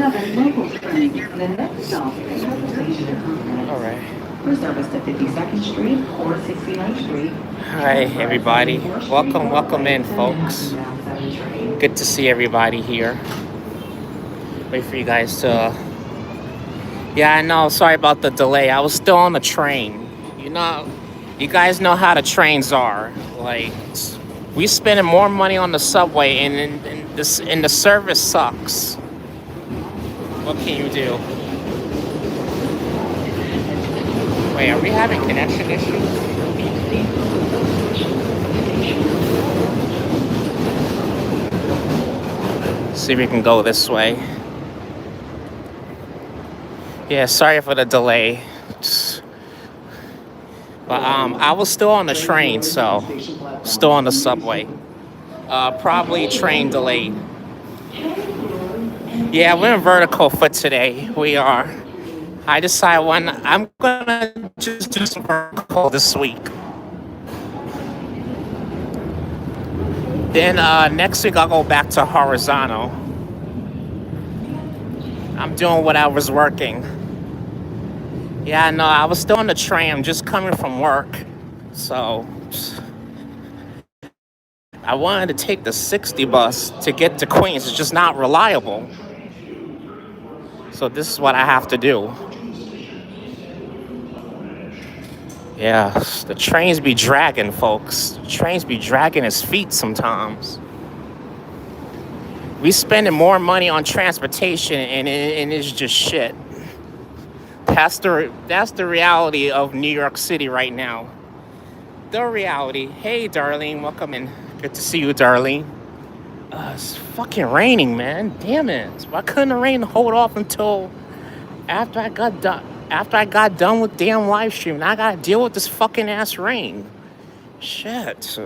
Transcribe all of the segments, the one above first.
All right. For service to 52nd Street or 69th Street. Hi, everybody. Welcome in, folks. Good to see everybody here. Wait for you guys to. Yeah, I know. Sorry about the delay. I was still on the train. You know, you guys know how the trains are. Like, we spending more money on the subway, and the service sucks. What can you do? Wait, are we having connection issues? See if we can go this way. Yeah, sorry for the delay. But I was still on the train, so still on the subway. Probably train delayed. Yeah, we're in vertical for today. We are. I decided I'm gonna just do some vertical this week. Then next week I'll go back to horizontal. I'm doing what I was working. Yeah, no, I was still on the train. I'm just coming from work. So I wanted to take the 60 bus to get to Queens. It's just not reliable. So this is what I have to do. Yeah, the trains be dragging, folks. The trains be dragging his feet sometimes. We spending more money on transportation, and it's just shit. That's the reality of New York City right now. The reality. Hey, Darlene, welcome in. Good to see you, Darlene. It's fucking raining, man. Damn it. Why couldn't the rain hold off until after I got done? After I got done with damn live stream, now I gotta deal with this fucking ass rain. Shit.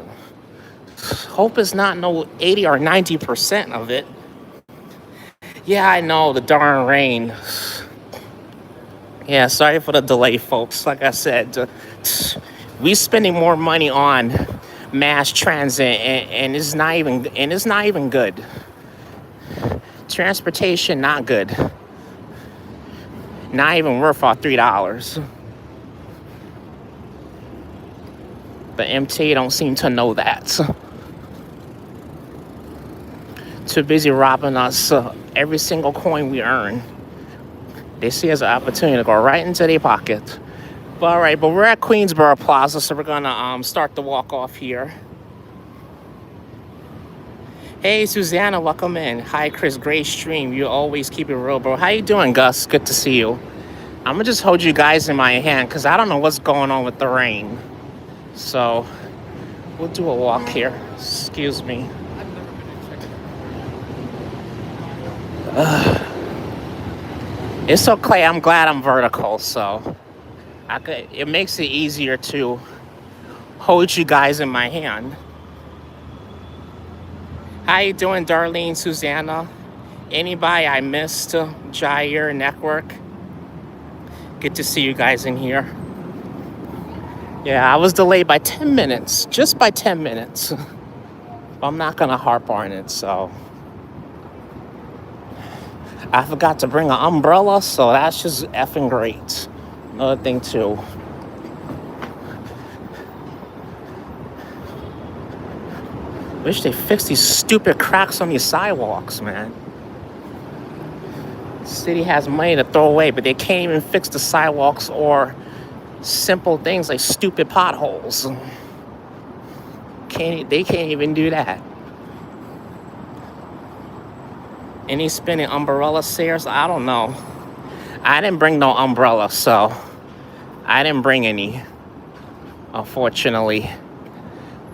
Hope it's not no 80 or 90% of it. Yeah, I know, the darn rain. Yeah, sorry for the delay, folks. Like I said, we spending more money on mass transit, and it's not even good. Transportation not good. Not even worth our $3. But MTA don't seem to know that. Too busy robbing us every single coin we earn. They see it as an opportunity to go right into their pocket. But all right, but we're at Queensboro Plaza, so we're gonna start the walk off here. Hey, Susanna, welcome in. Hi, Chris, great stream. You always keep it real, bro. How you doing, Gus? Good to see you. I'm gonna just hold you guys in my hand because I don't know what's going on with the rain. So we'll do a walk here. Excuse me. It's okay. I'm glad I'm vertical, so it makes it easier to hold you guys in my hand. How you doing, Darlene, Susanna? Anybody I missed? Jair Network. Good to see you guys in here. Yeah, I was delayed by 10 minutes, just by 10 minutes. But I'm not gonna harp on it, so. I forgot to bring an umbrella, so that's just effing great. Another thing too. Wish they fixed these stupid cracks on these sidewalks, man. The city has money to throw away, but they can't even fix the sidewalks or simple things like stupid potholes. They can't even do that. Any spinning umbrella stairs? I don't know. I didn't bring no umbrella, so I didn't bring any. Unfortunately,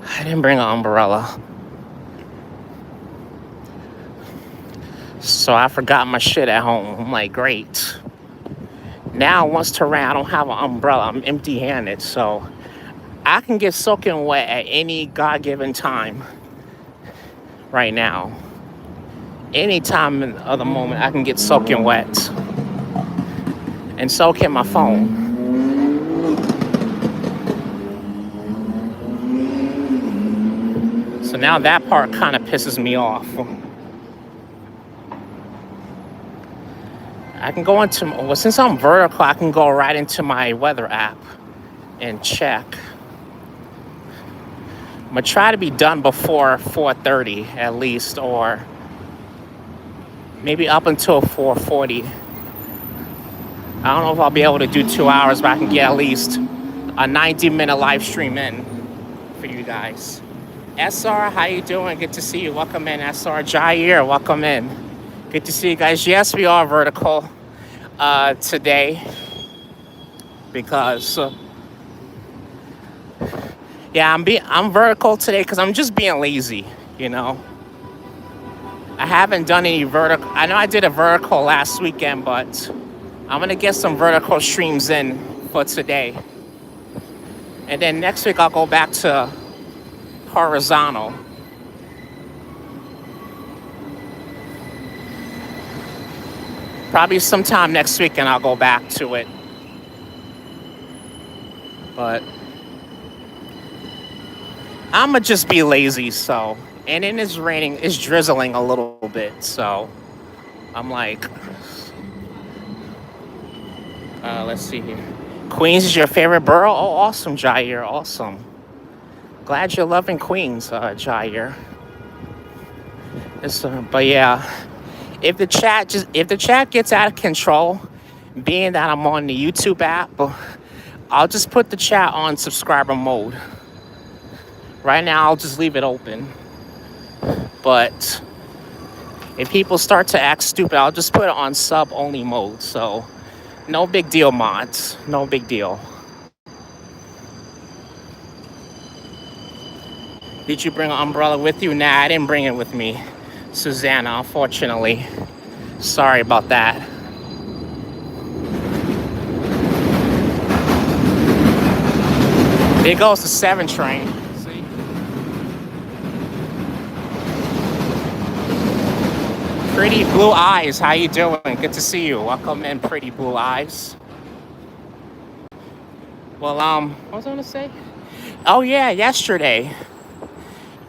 I didn't bring an umbrella. So I forgot my shit at home. I'm like, great. Now, once to rain, I don't have an umbrella. I'm empty-handed, so I can get soaking wet at any God-given time right now. Any time of the moment, I can get soaking wet and so can my phone. So now that part kind of pisses me off. I can go into, well, since I'm vertical, I can go right into my weather app and check. I'm gonna try to be done before 4:30 at least, or maybe up until 4:40. I don't know if I'll be able to do 2 hours, but I can get at least a 90-minute live stream in for you guys. SR, how you doing? Good to see you. Welcome in, SR. Jair, welcome in. Good to see you guys. Yes, we are vertical today because yeah, I'm vertical today because I'm just being lazy, you know. I haven't done any vertical. I know I did a vertical last weekend, but I'm gonna get some vertical streams in for today. And then next week I'll go back to horizontal. Probably sometime next week and I'll go back to it. But I'ma just be lazy, so. And then it's raining, it's drizzling a little bit, so I'm like, let's see here. Queens is your favorite borough? Oh, awesome, Jair, awesome. Glad you're loving Queens, Jair. But yeah, if the chat gets out of control, being that I'm on the YouTube app, I'll just put the chat on subscriber mode. Right now, I'll just leave it open. But if people start to act stupid, I'll just put it on sub-only mode. So no big deal, mods. No big deal. Did you bring an umbrella with you? Nah, I didn't bring it with me, Susanna, unfortunately. Sorry about that. There goes the 7 train. See? Pretty Blue Eyes, how you doing? Good to see you. Welcome in, Pretty Blue Eyes. Well, what was I gonna say? Oh yeah, yesterday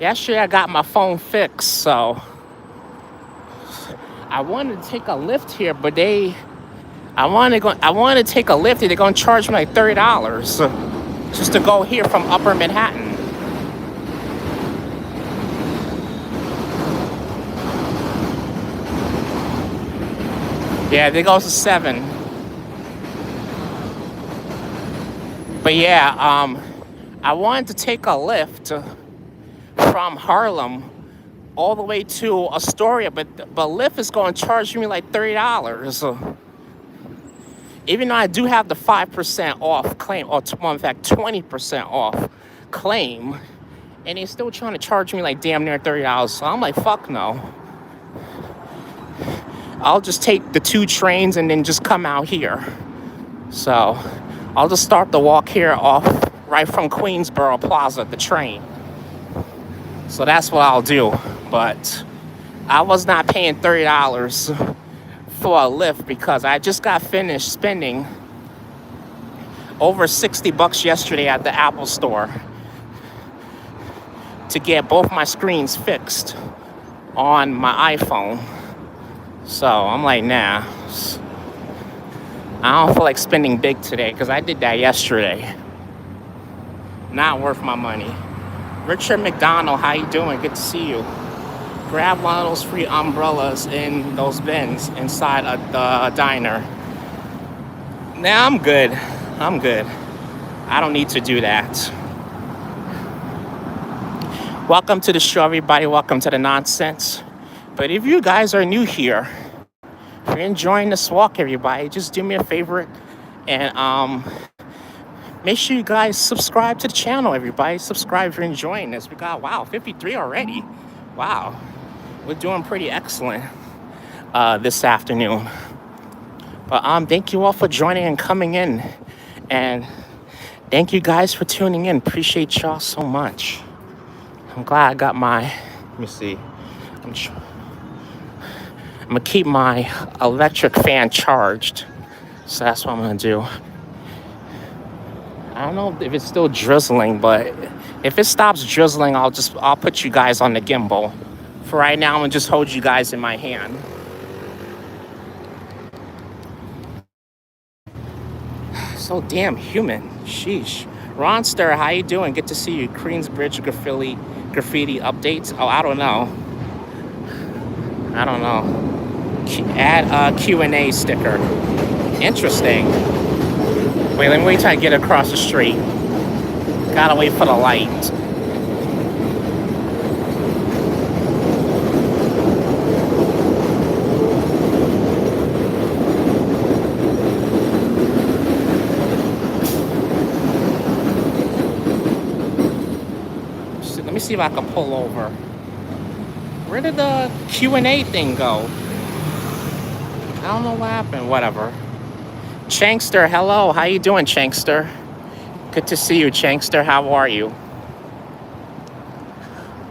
I got my phone fixed, so I wanted to take a lift here, but I wanted to take a lift, and they're gonna charge me like $30 just to go here from Upper Manhattan. Yeah, there goes the 7. But yeah, I wanted to take a lift from Harlem all the way to Astoria, but Lyft is going to charge me like $30. Even though I do have the 5% off claim, or in fact 20% off claim, and they're still trying to charge me like damn near $30. So I'm like, fuck no. I'll just take the 2 trains and then just come out here. So I'll just start the walk here off right from Queensboro Plaza, the train. So that's what I'll do. But I was not paying $30 for a Lyft because I just got finished spending over $60 yesterday at the Apple store to get both my screens fixed on my iPhone. So I'm like, nah, I don't feel like spending big today because I did that yesterday. Not worth my money. Richard McDonald, how you doing? Good to see you. Grab one of those free umbrellas in those bins inside the diner. Nah, I'm good. I don't need to do that. Welcome to the show, everybody. Welcome to the nonsense. But if you guys are new here, if you're enjoying this walk, everybody, just do me a favor and make sure you guys subscribe to the channel, everybody. Subscribe if you're enjoying this. We got, wow, 53 already. Wow. We're doing pretty excellent this afternoon. But thank you all for joining and coming in. And thank you guys for tuning in. Appreciate y'all so much. I'm glad I got my, let me see. I'm gonna keep my electric fan charged. So that's what I'm gonna do. I don't know if it's still drizzling, but if it stops drizzling, I'll put you guys on the gimbal. For right now, I'm gonna just hold you guys in my hand. So damn human. Sheesh. Ronster, how you doing? Good to see you. Queensbridge graffiti updates. Oh, I don't know. I don't know. Add a Q&A sticker. Interesting. Wait, let me wait till I get across the street. Gotta wait for the light. Let me see if I can pull over. Where did the Q&A thing go? I don't know what happened. Whatever. Chankster, hello. How you doing, Chankster? Good to see you, Chankster. How are you?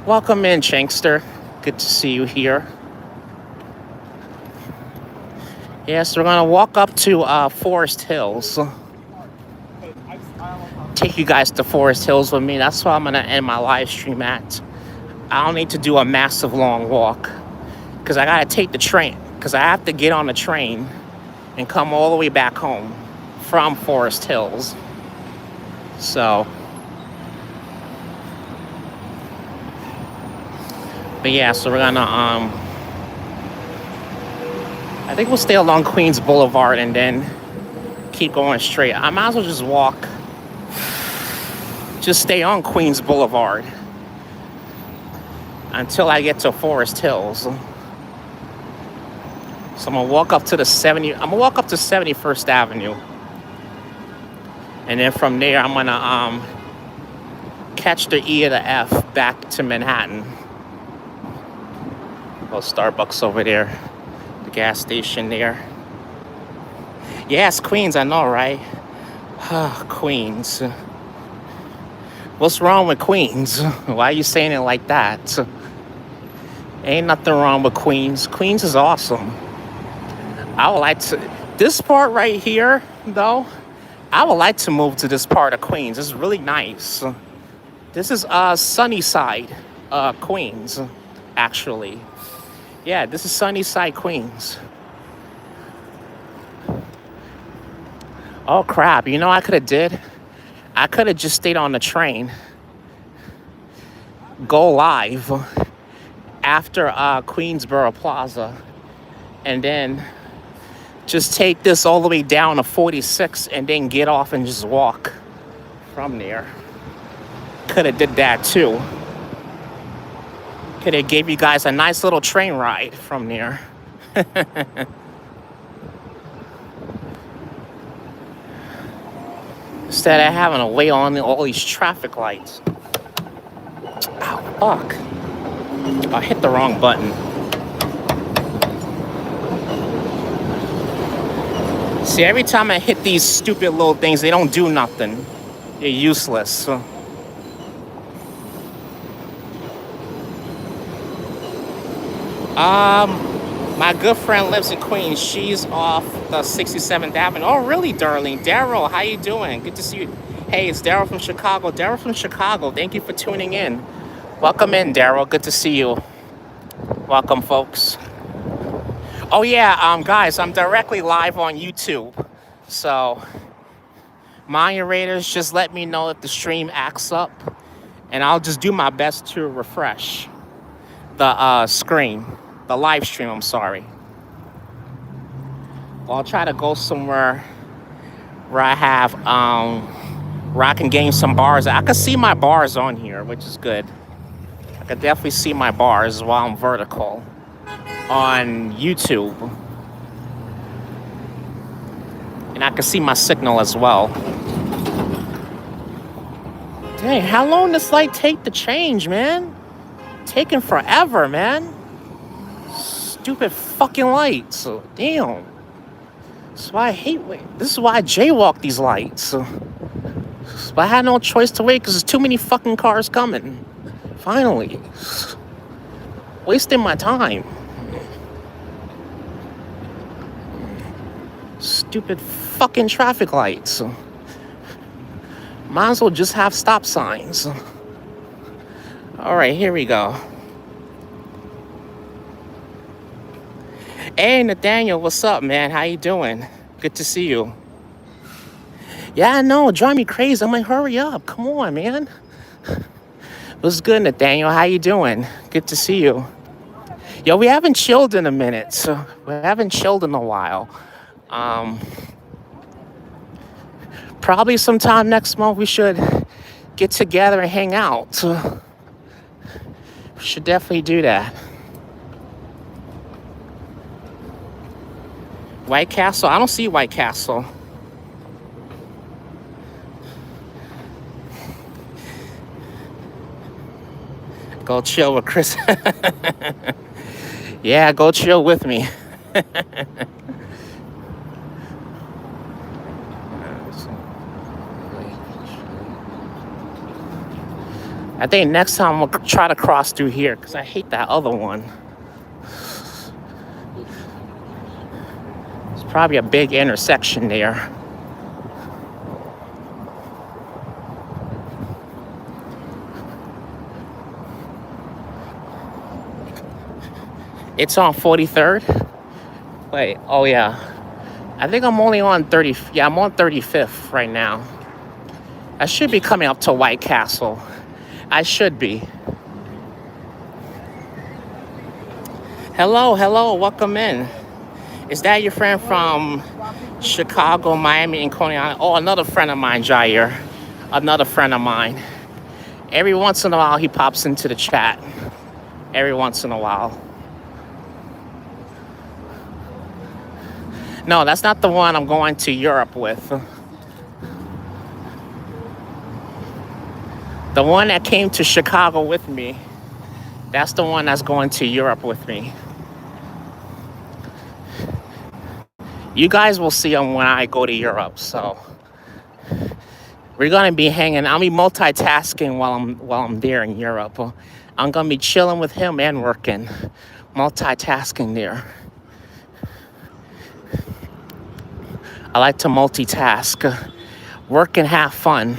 Welcome in, Chankster. Good to see you here. Yes, we're gonna walk up to Forest Hills. Take you guys to Forest Hills with me. That's where I'm gonna end my live stream at. I don't need to do a massive long walk because I gotta take the train. Because I have to get on the train and come all the way back home from Forest Hills. So, but yeah, so we're gonna I think we'll stay along Queens Boulevard and then keep going straight. I might as well just walk. Just stay on Queens Boulevard until I get to Forest Hills. So I'm gonna walk up to the 71st Avenue. And then from there I'm gonna catch the E or the F back to Manhattan. Little Starbucks over there. The gas station there. Yes, Queens, I know, right? Queens. What's wrong with Queens? Why are you saying it like that? Ain't nothing wrong with Queens. Queens is awesome. I would like to... This part right here, though, I would like to move to this part of Queens. It's really nice. This is Sunnyside, Queens, actually. Yeah, this is Sunnyside, Queens. Oh, crap. You know what I could have did? I could have just stayed on the train. Go live after Queensboro Plaza. And then just take this all the way down to 46 and then get off and just walk from there. Could have did that too. Could have gave you guys a nice little train ride from there. Instead of having to wait on all these traffic lights. Ow, fuck. I hit the wrong button. See, every time I hit these stupid little things, they don't do nothing. They're useless. My good friend lives in Queens. She's off the 67th Avenue. Oh, really, darling? Daryl, how you doing? Good to see you. Hey, it's Daryl from Chicago. Daryl from Chicago. Thank you for tuning in. Welcome in, Daryl. Good to see you. Welcome, folks. Oh yeah, guys, I'm directly live on YouTube. So, moderators, just let me know if the stream acts up, and I'll just do my best to refresh the screen, the live stream. I'm sorry. Well, I'll try to go somewhere where I have where I can gain some bars. I can see my bars on here, which is good. I can definitely see my bars while I'm vertical on YouTube. And I can see my signal as well. Dang, how long does this light take to change, man? Taking forever, man. Stupid fucking lights. Damn. This is why I hate waiting. This is why I jaywalk these lights. But I had no choice to wait because there's too many fucking cars coming. Finally. Wasting my time. Stupid fucking traffic lights. Might as well just have stop signs. All right, here we go. Hey, Nathaniel, what's up, man? How you doing? Good to see you. Yeah, I know. Drive me crazy. I'm like, hurry up. Come on, man. What's good, Nathaniel? How you doing? Good to see you. Yo, we haven't chilled in a minute. So we haven't chilled in a while. Um, Probably sometime next month we should get together and hang out. So we should definitely do that. White Castle? I don't see White Castle. Go chill with Chris. Yeah, go chill with me. I think next time we'll try to cross through here because I hate that other one. It's probably a big intersection there. It's on 43rd. Wait, oh yeah. I think I'm only on 30. Yeah, I'm on 35th right now. I should be coming up to White Castle. I should be. Hello, welcome in. Is that your friend from Chicago, Miami, and Coney Island? Oh, another friend of mine, Jair. Another friend of mine. Every once in a while, he pops into the chat. Every once in a while. No, that's not the one I'm going to Europe with. The one that came to Chicago with me, that's the one that's going to Europe with me. You guys will see him when I go to Europe, so we're gonna be hanging. I'll be multitasking while I'm there in Europe. I'm gonna be chilling with him and working, multitasking there. I like to multitask, work and have fun.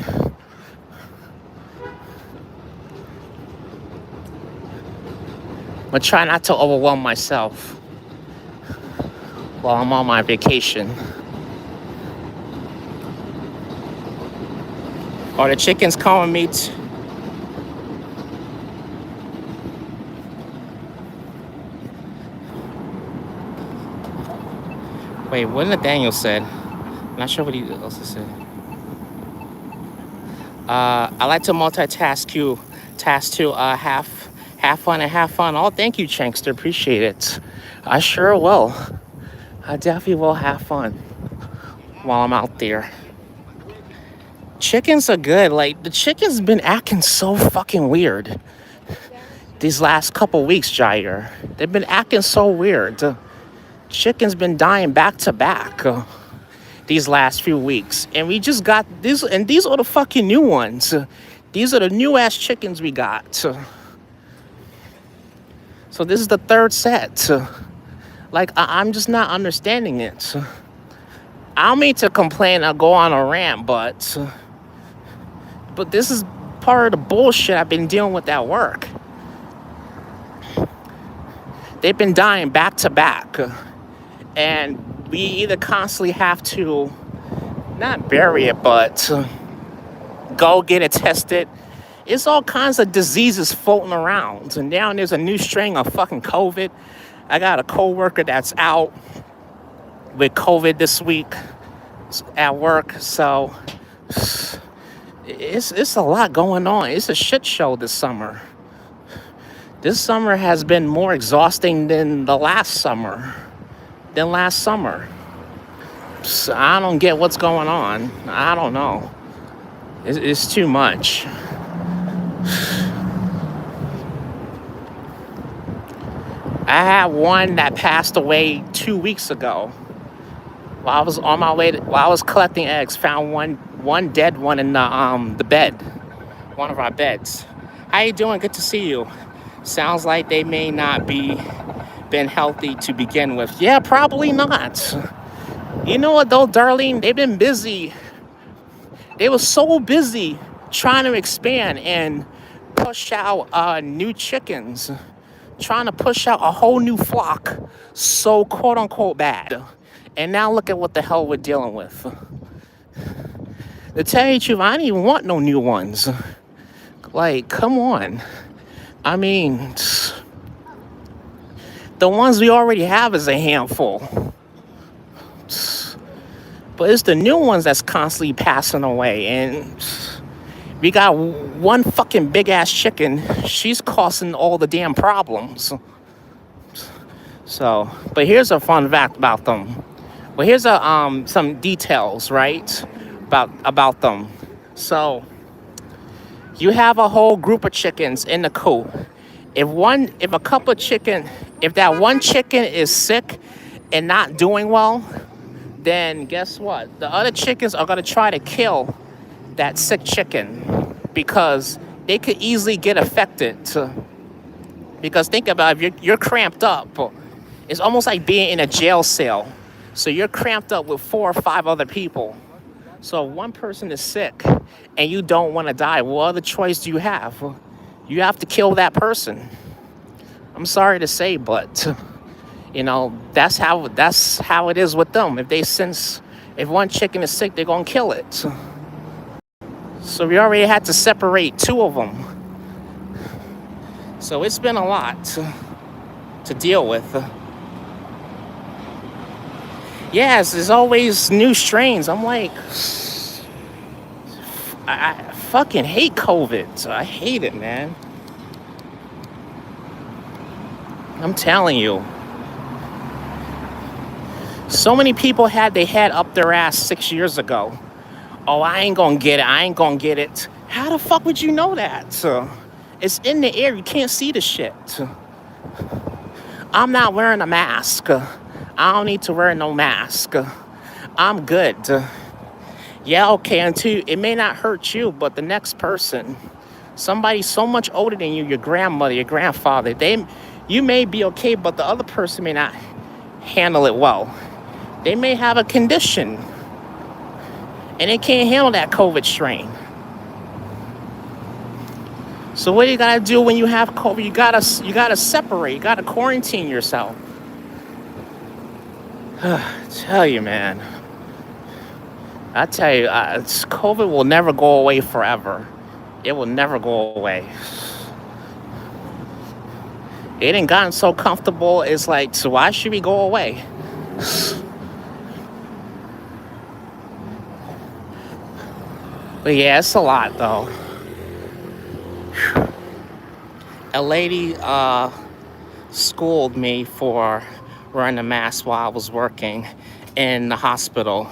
But try not to overwhelm myself while I'm on my vacation. Oh, the chicken's calling me. Wait, what did Nathaniel said? I'm not sure what he else said. I like to multitask you. Task to have fun and have fun. Oh, thank you, Chankster. Appreciate it. I sure will. I definitely will have fun while I'm out there. Chickens are good. Like, the chicken's been acting so fucking weird these last couple weeks, Jair. They've been acting so weird. The chicken's been dying back to back these last few weeks. And we just got these, and these are the fucking new ones. These are the new ass chickens we got. So this is the third set. Like, I'm just not understanding it. I don't mean to complain or go on a rant, but this is part of the bullshit I've been dealing with at work. They've been dying back to back. And we either constantly have to not bury it, but go get it tested. It's all kinds of diseases floating around. And now there's a new strain of fucking COVID. I got a coworker that's out with COVID this week at work. So it's a lot going on. It's a shit show this summer. This summer has been more exhausting than last summer. So I don't get what's going on. I don't know. It's too much. I had one that passed away 2 weeks ago. While I was on my way, while I was collecting eggs, found one dead one in the bed, one of our beds. How you doing? Good to see you. Sounds like they may not been healthy to begin with. Yeah, probably not. You know what though, Darlene? They've been busy. They were so busy trying to expand and push out new chickens, trying to push out a whole new flock, so quote unquote bad. And now look at what the hell we're dealing with. To tell you the truth, I don't even want no new ones. Like, come on. I mean, the ones we already have is a handful. But it's the new ones that's constantly passing away. And we got one fucking big ass chicken. She's causing all the damn problems. So, but here's a fun fact about them. Well, here's some details, right? About them. So, you have a whole group of chickens in the coop. If a couple of chicken, if that one chicken is sick and not doing well, then guess what? The other chickens are gonna try to kill that sick chicken because they could easily get affected. Because think about it, if you're cramped up, it's almost like being in a jail cell. So you're cramped up with 4 or 5 other people. So if one person is sick and you don't want to die, what other choice do you have? You have to kill that person. I'm sorry to say, but that's how it is with them. If one chicken is sick, they're gonna kill it. So we already had to separate 2 of them. So it's been a lot to deal with. Yes, there's always new strains. I'm like, I fucking hate COVID. I hate it, man. I'm telling you. So many people had their head up their ass 6 years ago. Oh, I ain't gonna get it. I ain't gonna get it. How the fuck would you know that? It's in the air. You can't see the shit. I'm not wearing a mask. I don't need to wear no mask. I'm good. Yeah, okay, until it may not hurt you, but the next person, somebody so much older than you, your grandmother, your grandfather, you may be okay, but the other person may not handle it well. They may have a condition, and they can't handle that COVID strain. So what do you gotta do when you have COVID? You gotta separate. You gotta quarantine yourself. I tell you, man. I tell you, COVID will never go away forever. It will never go away. It ain't gotten so comfortable. It's like, so why should we go away? But yeah, it's a lot though. A lady schooled me for wearing a mask while I was working in the hospital.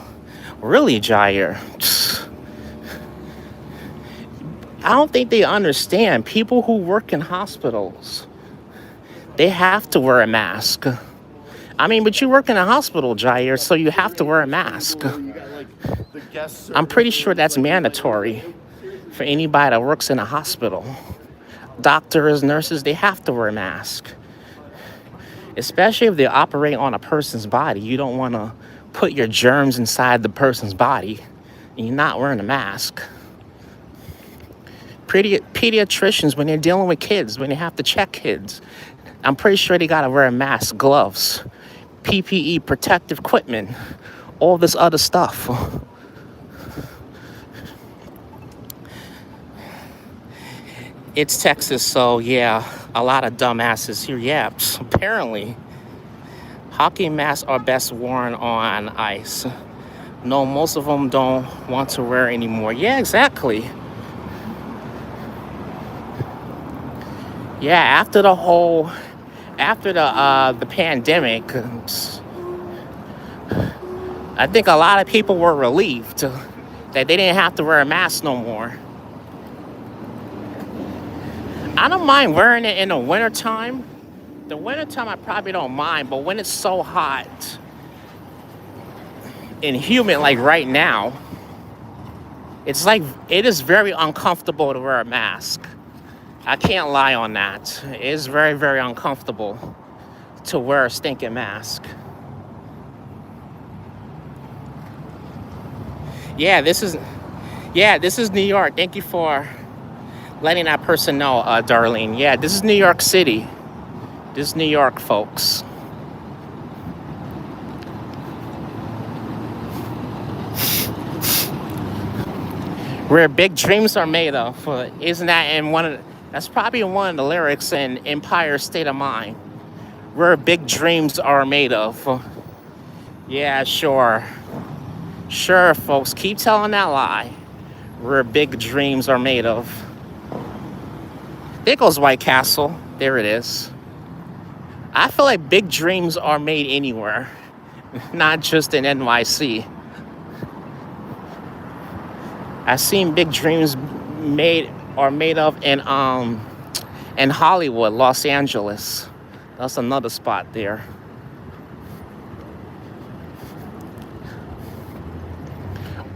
Really, Jair? I don't think they understand. People who work in hospitals, they have to wear a mask. I mean, but you work in a hospital, Jair, so you have to wear a mask. I'm pretty sure that's mandatory for anybody that works in a hospital. Doctors, nurses, they have to wear a mask. Especially if they operate on a person's body. You don't want to put your germs inside the person's body and you're not wearing a mask. Pediatricians, when they're dealing with kids, when they have to check kids, I'm pretty sure they got to wear a mask, gloves, PPE, protective equipment, all this other stuff. It's Texas, so yeah, a lot of dumbasses here. Yeah, apparently. Hockey masks are best worn on ice. No, most of them don't want to wear anymore. Yeah, exactly. Yeah, after the pandemic, I think a lot of people were relieved that they didn't have to wear a mask no more. I don't mind wearing it in the wintertime. The wintertime I probably don't mind, but when it's so hot and humid like right now, it's like it is very uncomfortable to wear a mask. I can't lie on that. It is very, very uncomfortable to wear a stinking mask. Yeah, this is New York. Thank you for letting that person know, Darlene. Yeah, this is New York City. This is New York, folks. Where big dreams are made of. Isn't that in that's probably one of the lyrics in Empire State of Mind. Where big dreams are made of. Yeah, sure. Sure, folks, keep telling that lie. Where big dreams are made of. There goes White Castle. There it is. I feel like big dreams are made anywhere, not just in NYC. I've seen big dreams made of in Hollywood, Los Angeles. That's another spot there.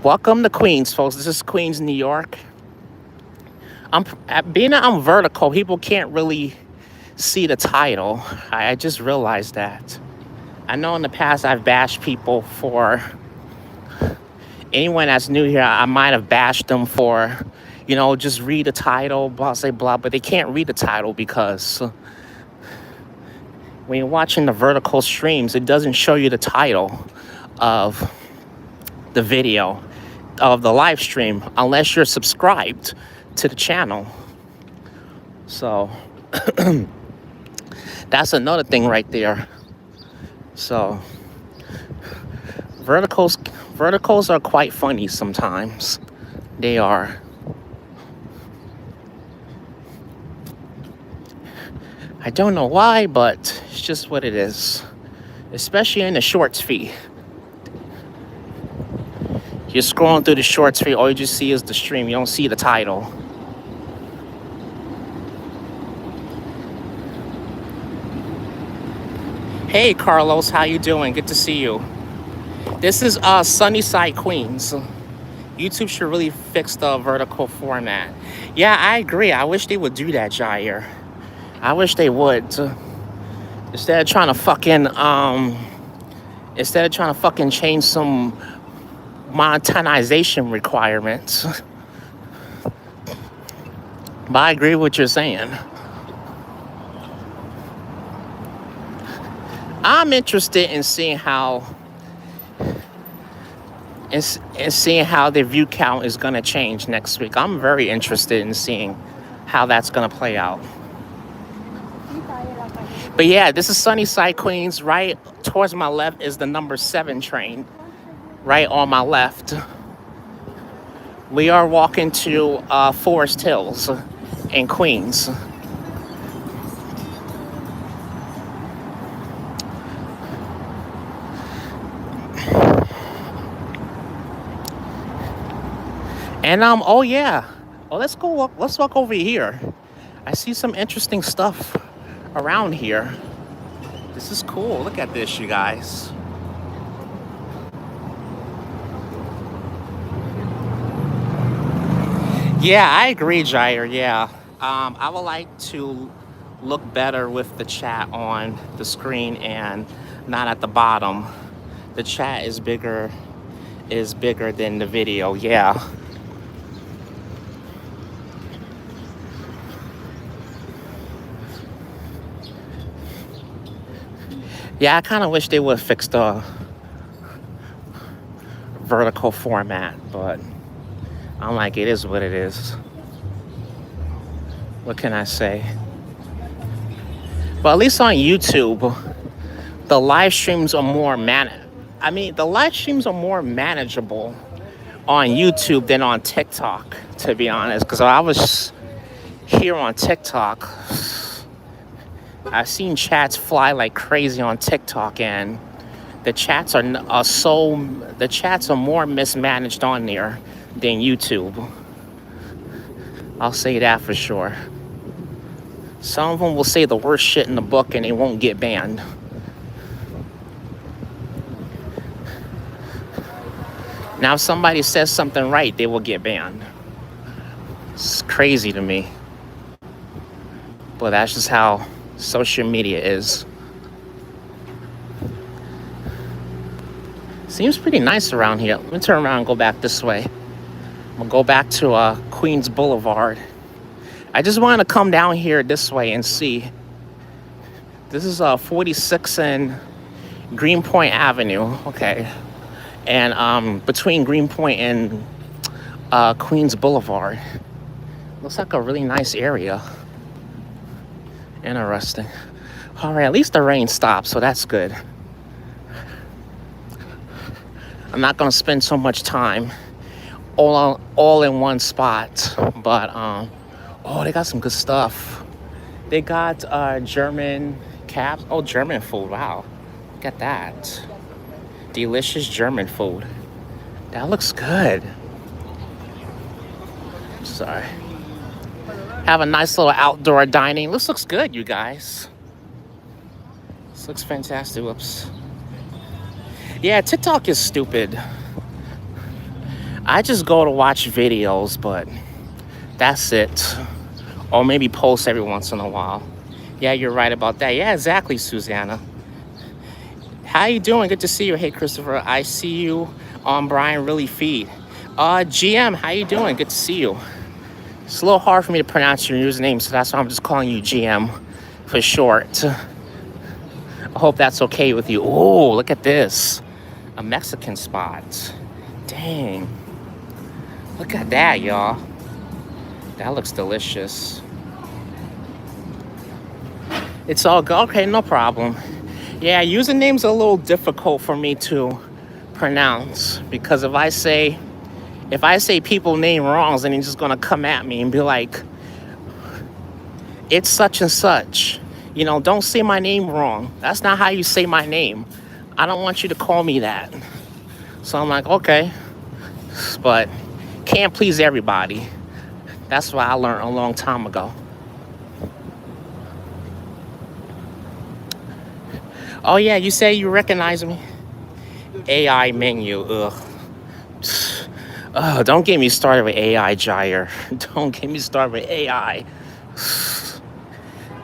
Welcome to Queens, folks. This is Queens, New York. Being that I'm vertical, people can't really see the title. I just realized that. I know in the past I've bashed people for, anyone that's new here, I might have bashed them for, just read the title, blah, say blah, but they can't read the title because when you're watching the vertical streams, it doesn't show you the title of the video, of the live stream, unless you're subscribed to the channel. So that's another thing right there. So verticals are quite funny sometimes. They are. I don't know why, but it's just what it is. Especially in the shorts feed. You're scrolling through the shorts feed, all you just see is the stream. You don't see the title. Hey Carlos, how you doing? Good to see you. This is Sunnyside, Queens. YouTube should really fix the vertical format. Yeah, I agree. I wish they would do that, Jair. I wish they would. Instead of trying to fucking change some monetization requirements. But I agree with what you're saying. I'm interested in seeing how the view count is going to change next week. I'm very interested in seeing how that's going to play out. But yeah, this is Sunnyside, Queens. Right towards my left is the number 7 train. Right on my left. We are walking to Forest Hills in Queens. And oh yeah. Oh, let's walk over here. I see some interesting stuff around here. This is cool. Look at this, you guys. Yeah, I agree, Jair. Yeah. I would like to look better with the chat on the screen and not at the bottom. The chat is bigger than the video. Yeah. Yeah, I kind of wish they would fix the vertical format, but I'm like, it is what it is. What can I say? But at least on YouTube, the live streams are more manageable on YouTube than on TikTok, to be honest. Because I was here on TikTok, I've seen chats fly like crazy on TikTok, and the chats are more mismanaged on there than YouTube. I'll say that for sure. Some of them will say the worst shit in the book and they won't get banned. Now if somebody says something right, they will get banned. It's crazy to me. But that's just how social media is. Seems pretty nice around here. Let me turn around and go back this way. I'm gonna go back to Queens Boulevard. I just wanted to come down here this way and see. This is 46 and Greenpoint Avenue. Okay. And between Greenpoint and Queens Boulevard. Looks like a really nice area. Interesting. All right, at least the rain stopped, so that's good. I'm not gonna spend so much time all in one spot, but oh, they got some good stuff. They got German caps. Oh, German food. Wow, look at that. Delicious German food. That looks good. Sorry. Have a nice little outdoor dining. This looks good, you guys. This looks fantastic. Whoops. Yeah, TikTok is stupid. I just go to watch videos, but that's it. Or maybe post every once in a while. Yeah, you're right about that. Yeah, exactly, Susanna. How you doing? Good to see you. Hey, Christopher. I see you on Brian Really Feed. GM, how you doing? Good to see you. It's a little hard for me to pronounce your username, so that's why I'm just calling you GM for short. I hope that's okay with you. Oh, look at this. A Mexican spot. Dang. Look at that, y'all. That looks delicious. It's all good. Okay, no problem. Yeah, username's a little difficult for me to pronounce because if I say people name wrongs, then he's just gonna come at me and be like, it's such and such. You know, don't say my name wrong. That's not how you say my name. I don't want you to call me that. So I'm like, okay. But can't please everybody. That's what I learned a long time ago. Oh yeah, you say you recognize me? AI menu, ugh. Oh, don't get me started with AI, Jair. Don't get me started with AI.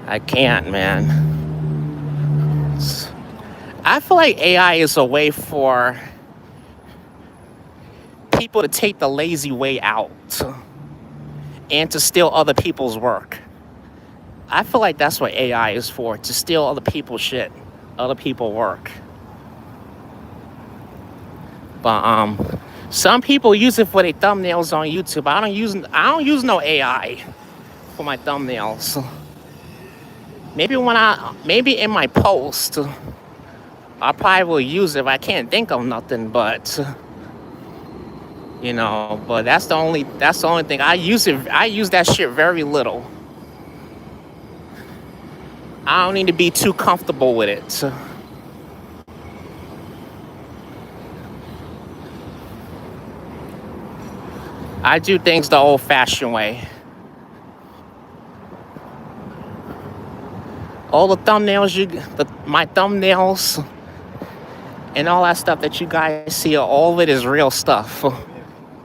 I can't, man. I feel like AI is a way for people to take the lazy way out and to steal other people's work. I feel like that's what AI is for, to steal other people's shit, other people's work. But some people use it for their thumbnails on YouTube. I don't use no AI for my thumbnails. Maybe in my post, I probably will use it if I can't think of nothing, but but that's the only thing. I use that shit very little. I don't need to be too comfortable with it. I do things the old-fashioned way. All the thumbnails, my thumbnails, and all that stuff that you guys see, all of it is real stuff.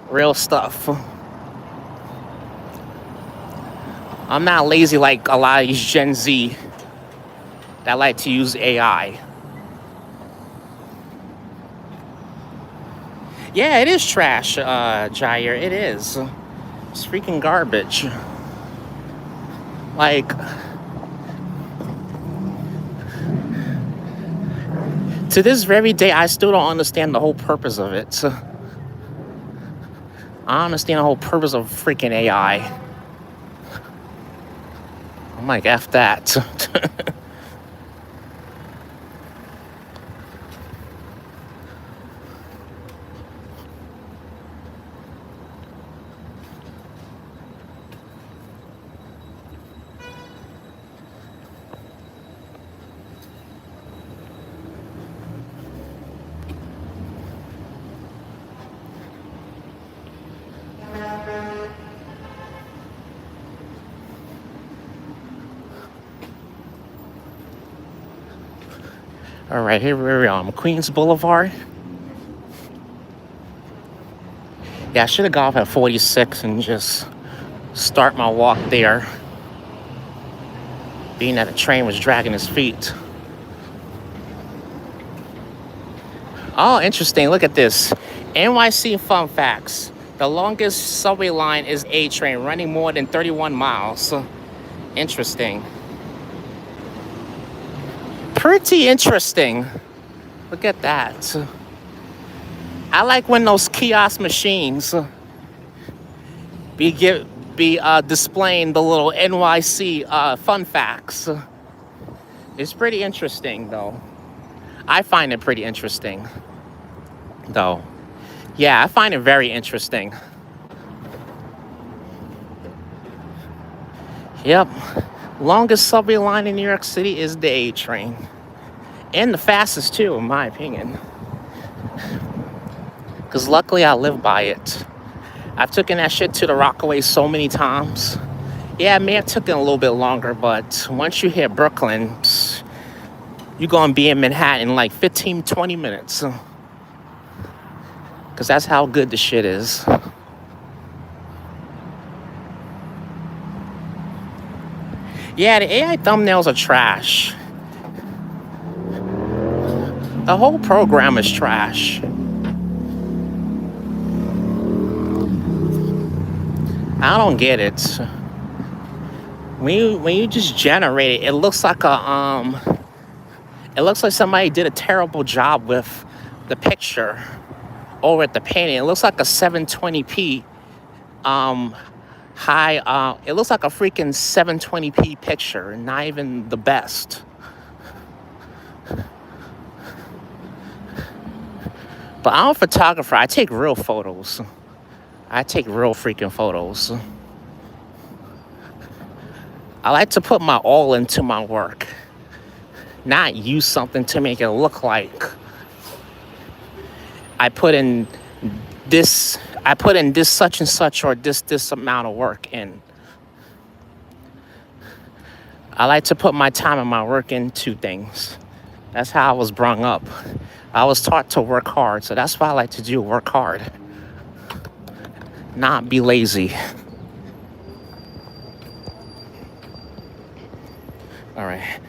Real stuff. I'm not lazy like a lot of these Gen Z that like to use AI. Yeah, it is trash, Jair. It is. It's freaking garbage. Like, to this very day, I still don't understand the whole purpose of it. I don't understand the whole purpose of freaking AI. I'm like, F that. All right, here we are on Queens Boulevard. Yeah, I should have got off at 46 and just start my walk there. Being that the train was dragging his feet. Oh, interesting. Look at this. NYC fun facts. The longest subway line is A train, running more than 31 miles. Interesting. Pretty interesting. Look at that. I like when those kiosk machines be displaying the little NYC fun facts. It's pretty interesting, though. I find it pretty interesting, though. Yeah, I find it very interesting. Yep. Longest subway line in New York City is the A train. And the fastest, too, in my opinion. Because luckily I live by it. I've taken that shit to the Rockaway so many times. Yeah, it may have taken a little bit longer, but once you hit Brooklyn, you're going to be in Manhattan in like 15, 20 minutes. Because that's how good the shit is. Yeah, the AI thumbnails are trash. The whole program is trash. I don't get it. When you just generate it, it looks like somebody did a terrible job with the picture or with the painting. It looks like a 720p high. It looks like a freaking 720p picture, not even the best. But I'm a photographer. I take real photos. I take real freaking photos. I like to put my all into my work, not use something to make it look like I put in this such and such or this amount of work in. I like to put my time and my work into things. That's how I was brought up. I was taught to work hard, so that's what I like to do, work hard. Not be lazy. All right.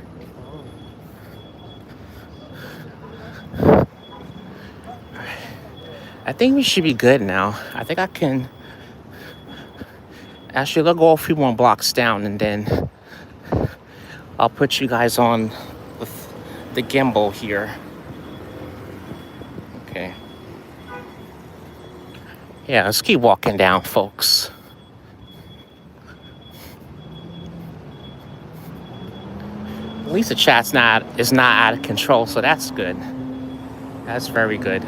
I think we should be good now. I think I can... Actually, let's go a few more blocks down and then I'll put you guys on with the gimbal here. Okay. Yeah, let's keep walking down, folks. At least the chat's is not out of control, so that's good. That's very good.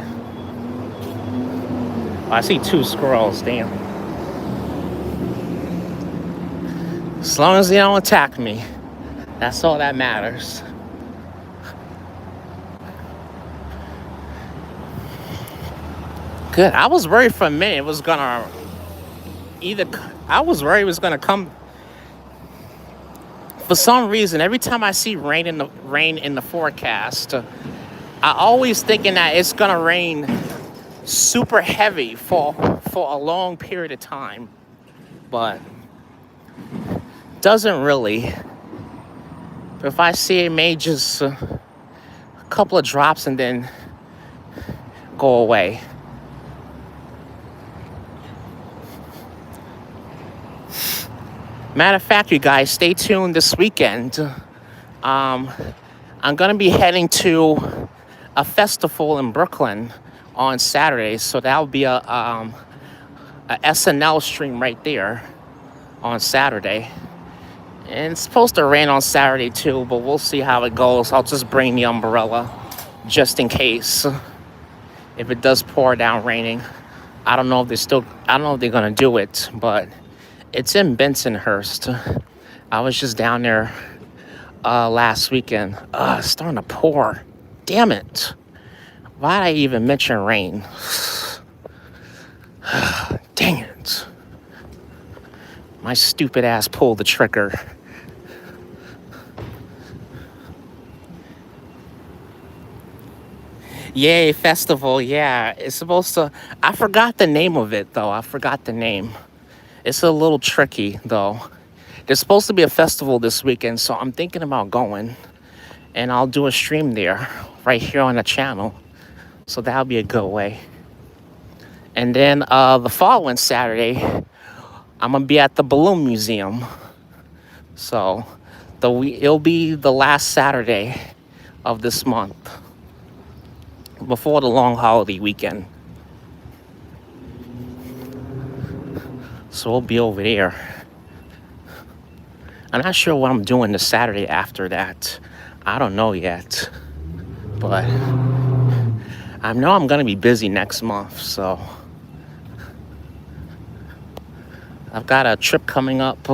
Oh, I see 2 squirrels, damn. As long as they don't attack me, that's all that matters. Good. I was worried for a minute it was gonna I was worried it was gonna come. For some reason, every time I see rain in the forecast, I always thinking that it's gonna rain super heavy for a long period of time, but doesn't really. But if I see it may just a couple of drops and then go away. Matter of fact, you guys, stay tuned this weekend. I'm gonna be heading to a festival in Brooklyn on Saturday, so that'll be a SNL stream right there on Saturday. And it's supposed to rain on Saturday too, but we'll see how it goes. I'll just bring the umbrella just in case if it does pour down raining. I don't know if they're gonna do it, but it's in Bensonhurst. I was just down there last weekend. It's starting to pour. Damn it. Why'd I even mention rain? Dang it. My stupid ass pulled the trigger. Yay, festival. Yeah, it's supposed to... I forgot the name of it, though. I forgot the name. It's a little tricky, though. There's supposed to be a festival this weekend, so I'm thinking about going. And I'll do a stream there, right here on the channel. So that'll be a good way. And then the following Saturday, I'm going to be at the Balloon Museum. So it'll be the last Saturday of this month, before the long holiday weekend. So we'll be over there. I'm not sure what I'm doing the Saturday after that. I don't know yet. But I know I'm going to be busy next month. So I've got a trip coming up.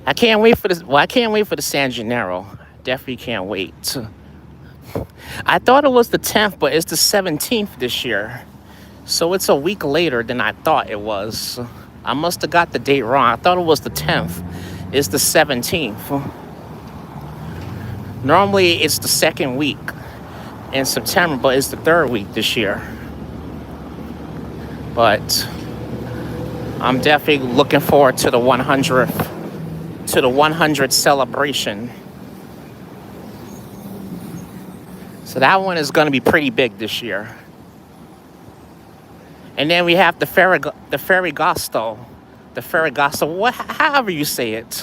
I can't wait for this. Well, I can't wait for the San Gennaro. Definitely can't wait. I thought it was the 10th, but it's the 17th this year. So it's a week later than I thought it was. I must have got the date wrong. I thought it was the 10th. It's the 17th. Normally it's the second week in September, but it's the third week this year. But I'm definitely looking forward to the 100th celebration. So that one is going to be pretty big this year. And then we have the Ferragosto. The Ferragosto, however you say it.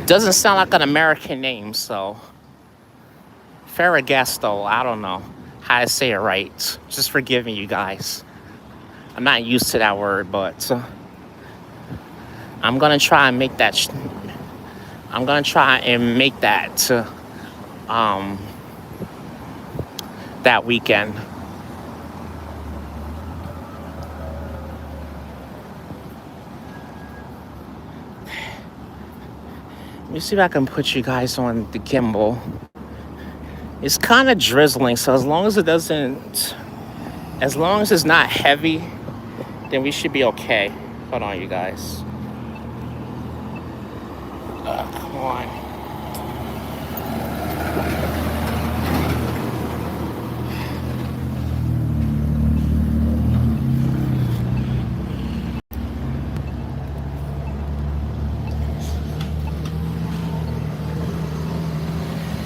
Doesn't sound like an American name, so. Ferragosto, I don't know how to say it right. Just forgive me, you guys. I'm not used to that word, but I'm going to try and make that. I'm going to try and make that that weekend. Let me see if I can put you guys on the gimbal. It's kind of drizzling, so as long as it's not heavy, then we should be okay. Hold on, you guys. Come on.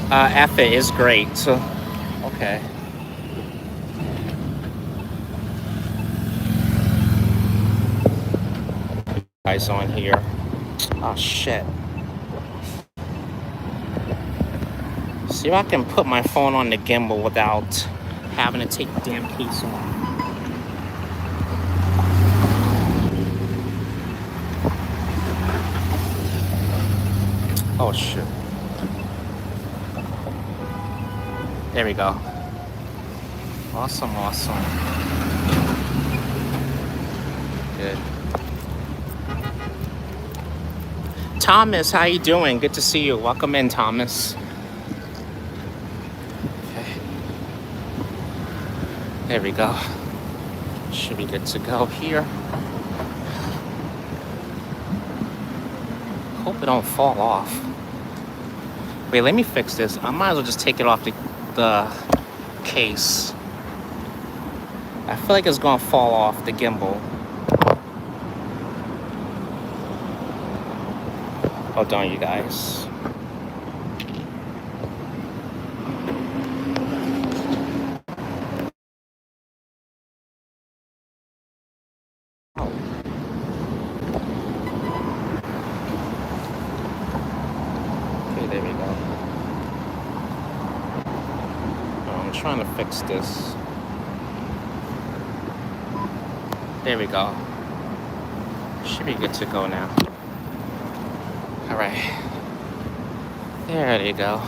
F it is great. So, okay. Guys on here. Oh shit. See if I can put my phone on the gimbal without having to take the damn case off. Oh shit. There we go. Awesome. Good. Thomas, how you doing? Good to see you. Welcome in, Thomas. Okay. There we go. Should be good to go here. Hope it don't fall off. Wait, let me fix this. I might as well just take it off the case. I feel like it's gonna fall off the gimbal. Hold on, you guys. Okay, there we go. I'm trying to fix this. There we go. Should be good to go now. All right. There you go.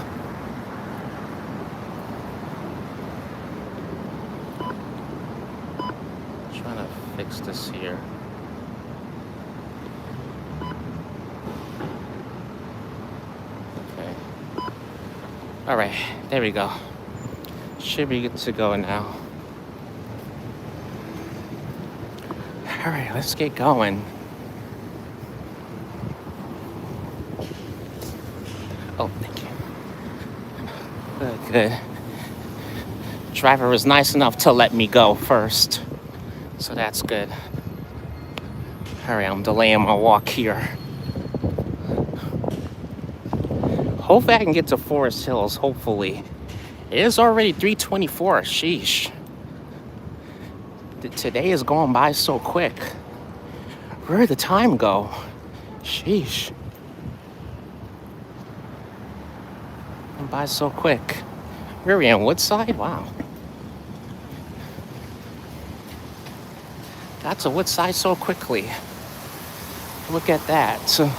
Trying to fix this here. Okay. All right. There we go. Should be good to go now. All right, let's get going. Oh, thank you. Good. Driver was nice enough to let me go first, so that's good. All right, I'm delaying my walk here. Hopefully I can get to Forest Hills, hopefully. It is already 3:24, sheesh. Today is going by so quick. Where did the time go? Sheesh. Going by so quick. Where are we in Woodside? Wow. Got to Woodside so quickly. Look at that. So,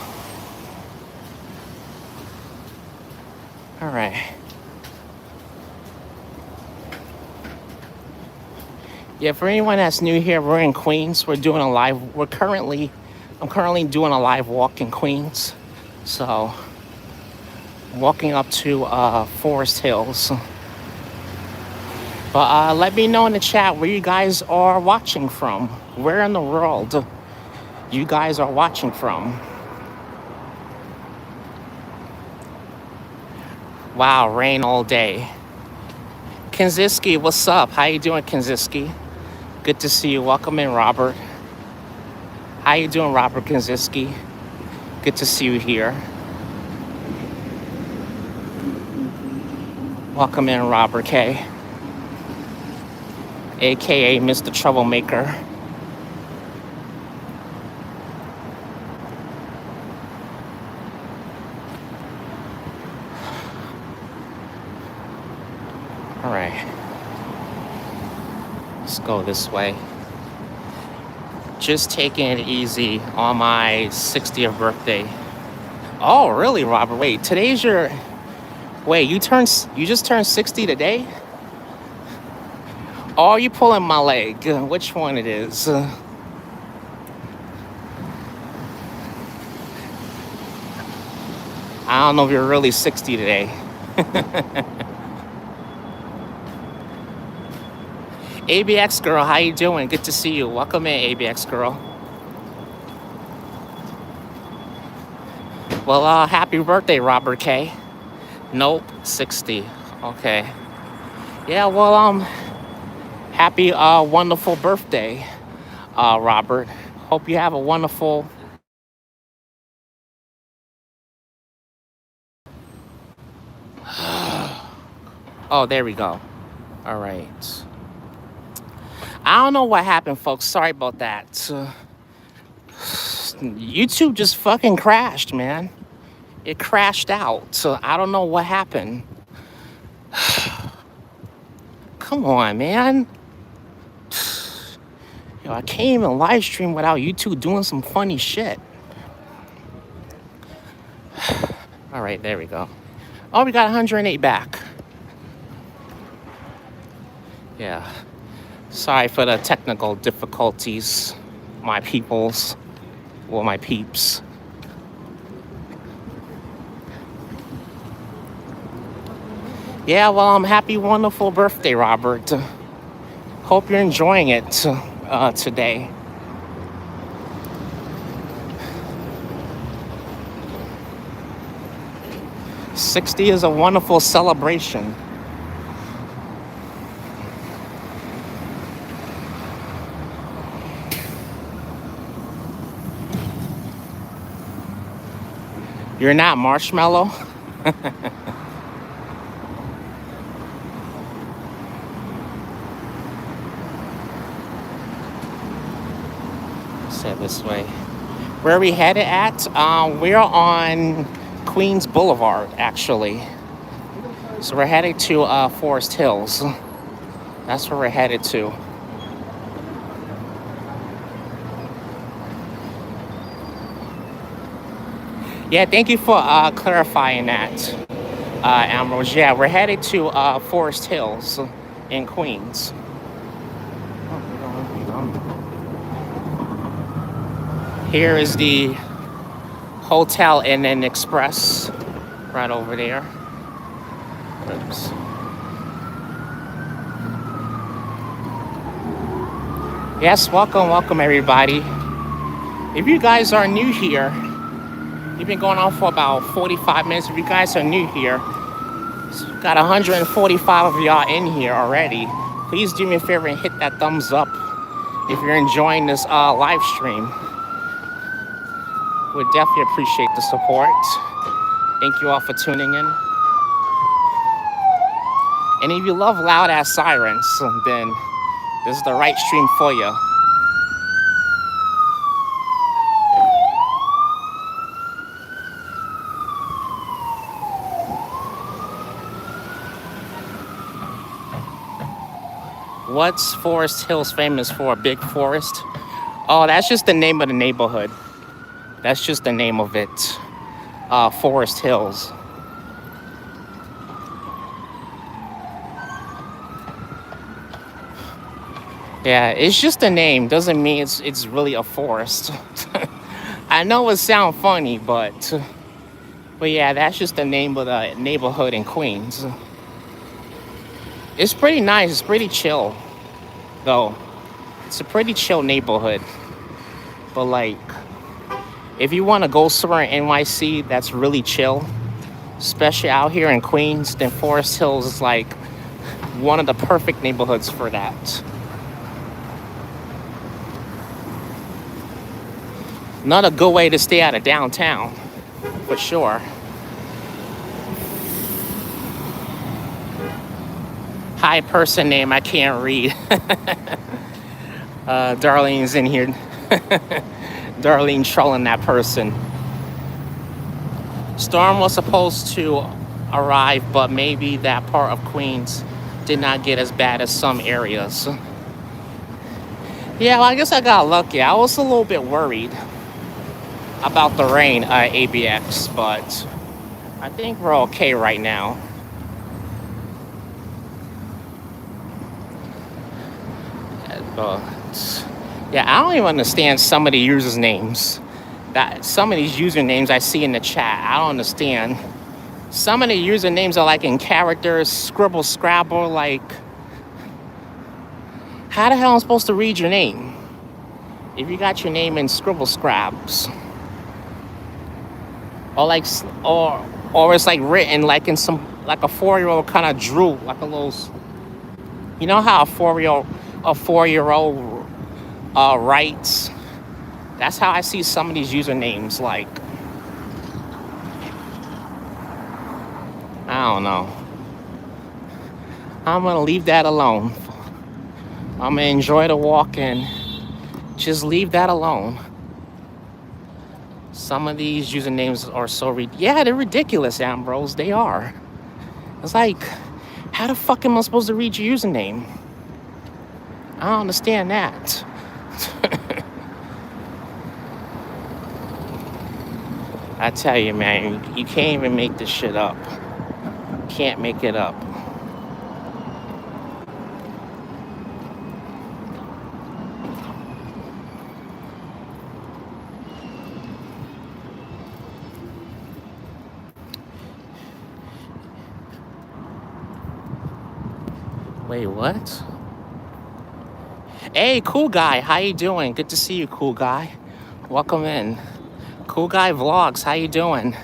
all right. Yeah, for anyone that's new here, we're in Queens. We're doing a live. I'm currently doing a live walk in Queens. So, walking up to Forest Hills. But let me know in the chat where you guys are watching from. Where in the world you guys are watching from. Wow, rain all day. Kinziski, what's up? How you doing, Kinziski? Good to see you. Welcome in, Robert. How you doing, Robert Kinziski? Good to see you here. Welcome in, Robert K, aka Mr. Troublemaker. All right, let's go this way. Just taking it easy on my 60th birthday. Oh, really, Robert? Wait, today's your... Wait, you just turned 60 today? Oh, you pulling my leg. Which one it is? I don't know if you're really 60 today. ABX girl, how you doing? Good to see you. Welcome in, ABX girl. Well, happy birthday, Robert K. Nope, 60. Okay. Yeah, well, happy, wonderful birthday, Robert. Hope you have a wonderful... Oh, there we go. All right. I don't know what happened, folks. Sorry about that. YouTube just fucking crashed, man. It crashed out. So I don't know what happened. Come on, man. Yo, I can't even live stream without YouTube doing some funny shit. All right, there we go. Oh, we got 108 back. Yeah. Sorry for the technical difficulties, my peoples, or my peeps. Yeah, well, happy, wonderful birthday, Robert. Hope you're enjoying it today. '60 is a wonderful celebration. You're not Marshmallow? Say it this way. Where are we headed at? We're on Queens Boulevard, actually. So we're headed to Forest Hills. That's where we're headed to. Yeah, thank you for clarifying that, Ambrose. Yeah, we're headed to Forest Hills in Queens. Here is the Hotel Inn and Express right over there. Oops. Yes, welcome everybody. If you guys are new here, you've been going on for about 45 minutes. If you guys are new here, got 145 of y'all in here already. Please do me a favor and hit that thumbs up if you're enjoying this live stream. Would definitely appreciate the support. Thank you all for tuning in. And if you love loud ass sirens, then this is the right stream for you. What's Forest Hills famous for? Big Forest? Oh, that's just the name of the neighborhood. That's just the name of it. Forest Hills. Yeah, it's just a name. Doesn't mean it's really a forest. I know it sounds funny, but yeah, that's just the name of the neighborhood in Queens. It's pretty nice. It's pretty chill, though. It's a pretty chill neighborhood. But like, if you want to go somewhere in NYC that's really chill, especially out here in Queens, then Forest Hills is like one of the perfect neighborhoods for that. Not a good way to stay out of downtown, for sure. Hi, person name I can't read. Darlene's in here. Darlene trolling that person. Storm was supposed to arrive, but maybe that part of Queens did not get as bad as some areas. Yeah, well, I guess I got lucky. I was a little bit worried about the rain at ABX, but I think we're okay right now. But yeah, I don't even understand some of the users' names. That some of these usernames I see in the chat, I don't understand. Some of the usernames are like in characters, scribble, scrabble. Like, how the hell am I supposed to read your name if you got your name in scribble scrabs? Or like, or it's like written like in some like a 4-year-old kind of drew like a little. You know how a 4-year-old writes. That's how I see some of these usernames. Like, I don't know. I'm gonna leave that alone. I'm gonna enjoy the walk and just leave that alone. Some of these usernames are so yeah, they're ridiculous, Ambrose. They are. It's like, how the fuck am I supposed to read your username? I don't understand that. I tell you, man, you can't even make this shit up. Can't make it up. Wait, what? Hey, cool guy, how you doing? Good to see you, cool guy. Welcome in. Cool guy vlogs, how you doing?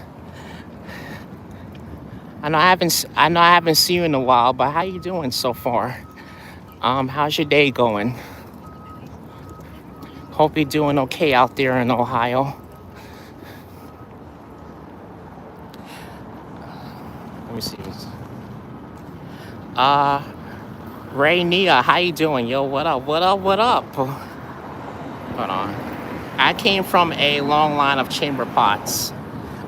I know I haven't seen you in a while, but how you doing so far? How's your day going? Hope you're doing okay out there in Ohio. Let me see. Ray Nia, how you doing? Yo, what up? What up? What up? Hold on. I came from a long line of chamber pots.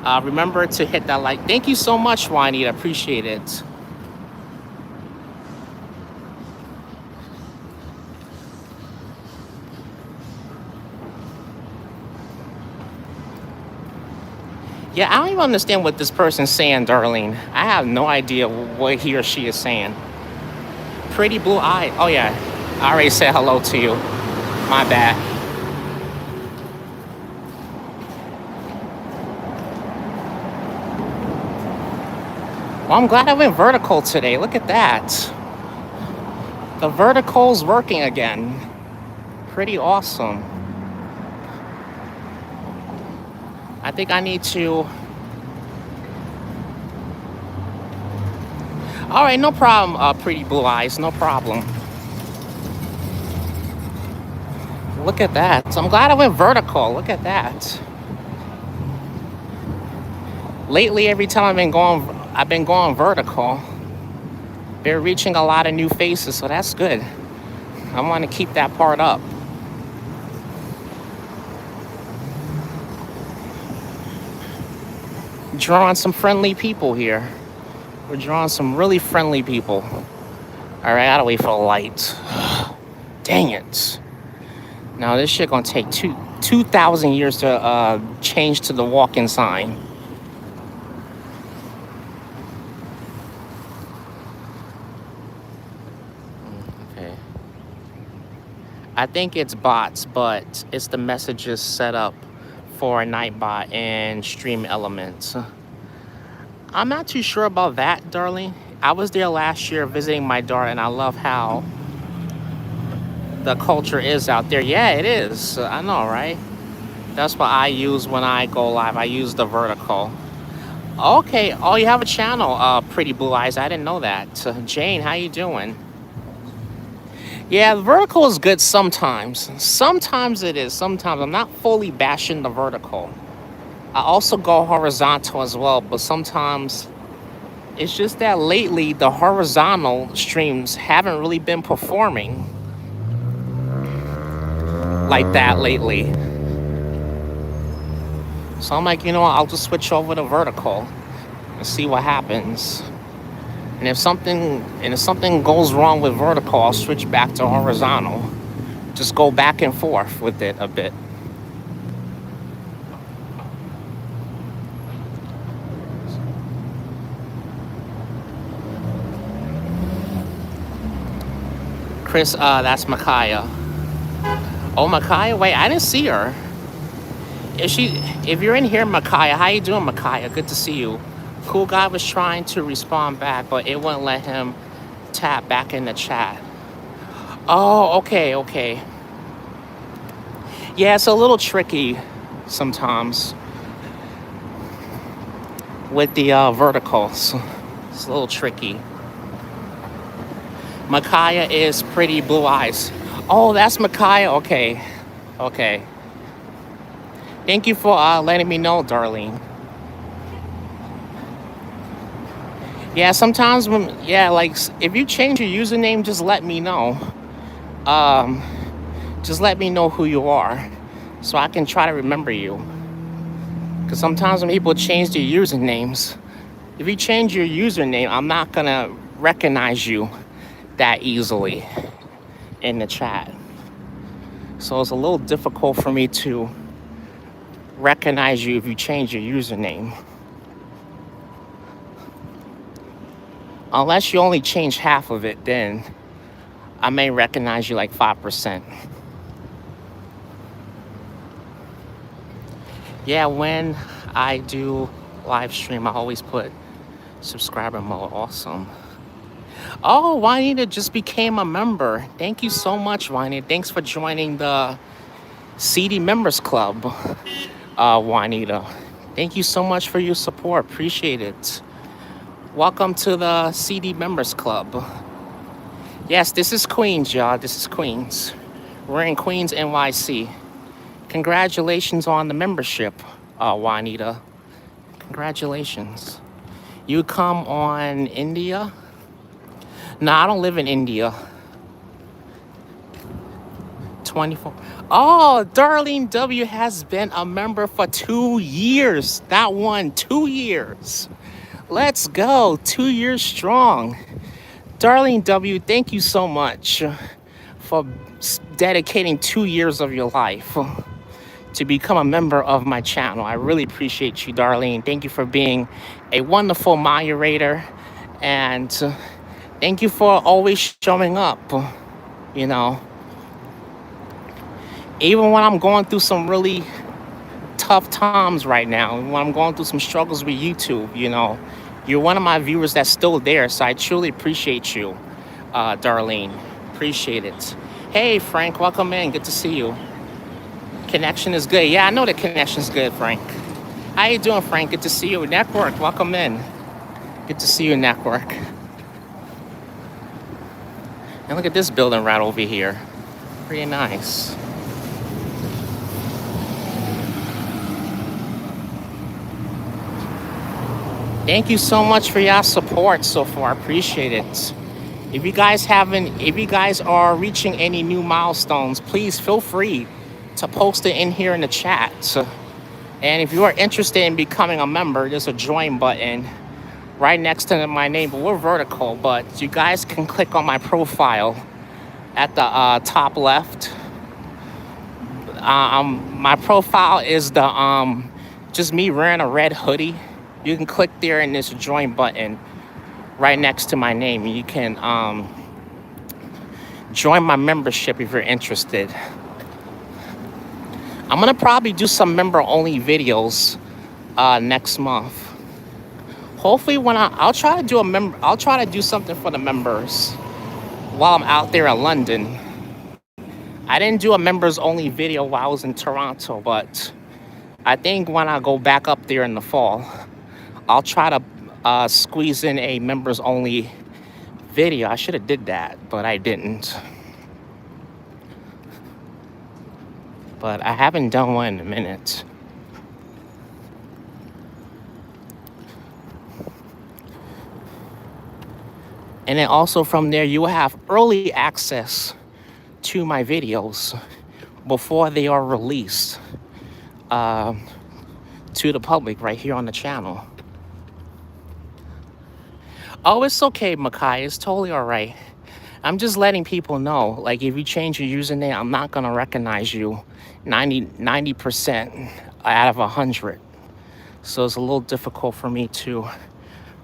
Remember to hit that like. Thank you so much, Juanita. Appreciate it. Yeah, I don't even understand what this person's saying, Darlene. I have no idea what he or she is saying. Pretty blue eye. Oh, yeah. I already said hello to you. My bad. Well, I'm glad I went vertical today. Look at that. The vertical's working again. Pretty awesome. I think I need to... All right, no problem, pretty blue eyes, no problem. Look at that. So I'm glad I went vertical. Look at that. Lately, every time I've been going vertical. They're reaching a lot of new faces, so that's good. I want to keep that part up. Drawing some friendly people here. We're drawing some really friendly people. All right, I gotta wait for the light. Dang it. Now this shit gonna take 2,000 years to change to the walk-in sign. Okay. I think it's bots, but it's the messages set up for a Nightbot and Stream Elements. I'm not too sure about that, darling. I was there last year visiting my daughter, and I love how the culture is out there. Yeah, it is. I know, right? That's what I use when I go live. I use the vertical. Okay. Oh, you have a channel, Pretty Blue Eyes. I didn't know that. Jane, how you doing? Yeah, the vertical is good sometimes. Sometimes it is. Sometimes I'm not fully bashing the vertical. I also go horizontal as well, but sometimes it's just that lately the horizontal streams haven't really been performing like that lately. So I'm like, you know what, I'll just switch over to vertical and see what happens. And if something goes wrong with vertical, I'll switch back to horizontal. Just go back and forth with it a bit. Chris, that's Micaiah. Oh, Micaiah, wait, I didn't see her. If you're in here, Micaiah, how you doing, Micaiah? Good to see you. Cool Guy was trying to respond back, but it wouldn't let him tap back in the chat. Oh, okay. Yeah, it's a little tricky sometimes with the verticals. It's a little tricky. Micaiah is Pretty Blue Eyes. Oh, that's Micaiah. Okay. Thank you for letting me know, Darlene. Yeah, sometimes if you change your username, just let me know. Just let me know who you are so I can try to remember you. Because sometimes when people change their usernames, if you change your username, I'm not going to recognize you that easily in the chat. So it's a little difficult for me to recognize you if you change your username. Unless you only change half of it, then I may recognize you like 5%. Yeah, when I do live stream, I always put subscriber mode. Awesome. Oh, Juanita just became a member. Thank you so much, Juanita. Thanks for joining the CD Members Club, Juanita. Thank you so much for your support. Appreciate it. Welcome to the CD Members Club. Yes, this is Queens, y'all. This is Queens. We're in Queens, NYC. Congratulations on the membership, Juanita. Congratulations. You come on India? No, I don't live in India. 24. Oh, Darlene W has been a member for 2 years. That one, 2 years. Let's go. 2 years strong. Darlene W, thank you so much for dedicating 2 years of your life to become a member of my channel. I really appreciate you, Darlene. Thank you for being a wonderful moderator, and thank you for always showing up. You know, even when I'm going through some really tough times right now, when I'm going through some struggles with YouTube, you know, you're one of my viewers that's still there, so I truly appreciate you, Darlene. Appreciate it. Hey, Frank, welcome in. Good to see you. Connection is good. Yeah, I know the connection's good, Frank. How you doing, Frank? Good to see you. Network, welcome in. Good to see you, Network. And look at this building right over here. Pretty nice. Thank you so much for your support so far. Appreciate it. If you guys are reaching any new milestones, please feel free to post it in here in the chat. And if you are interested in becoming a member, there's a join button right next to my name, but we're vertical. But you guys can click on my profile at the top left. My profile is the just me wearing a red hoodie. You can click there in this join button right next to my name. You can join my membership if you're interested. I'm gonna probably do some member only videos next month. Hopefully when I'll try to do I'll try to do something for the members while I'm out there in London. I didn't do a members only video while I was in Toronto, but I think when I go back up there in the fall, I'll try to squeeze in a members only video. I should have did that, but I didn't. But I haven't done one in a minute. And then also from there, you will have early access to my videos before they are released to the public right here on the channel. Oh, it's okay, Makai. It's totally all right. I'm just letting people know, like, if you change your username, I'm not going to recognize you 90% out of 100. So it's a little difficult for me to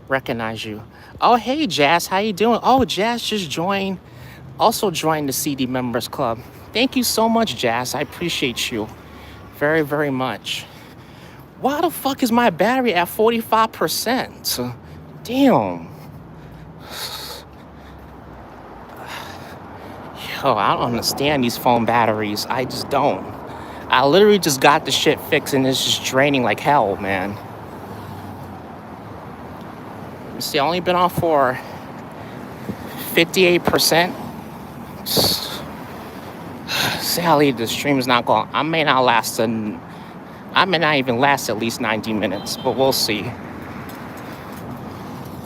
recognize you. Oh, hey, Jazz. How you doing? Oh, Jazz just joined. Also joined the CD Members Club. Thank you so much, Jazz. I appreciate you very, very much. Why the fuck is my battery at 45%? Damn. Yo, I don't understand these phone batteries. I just don't. I literally just got the shit fixed and it's just draining like hell, man. See, I only been on for 58%. Sally, the stream is not going. I may not even last at least 90 minutes, but we'll see.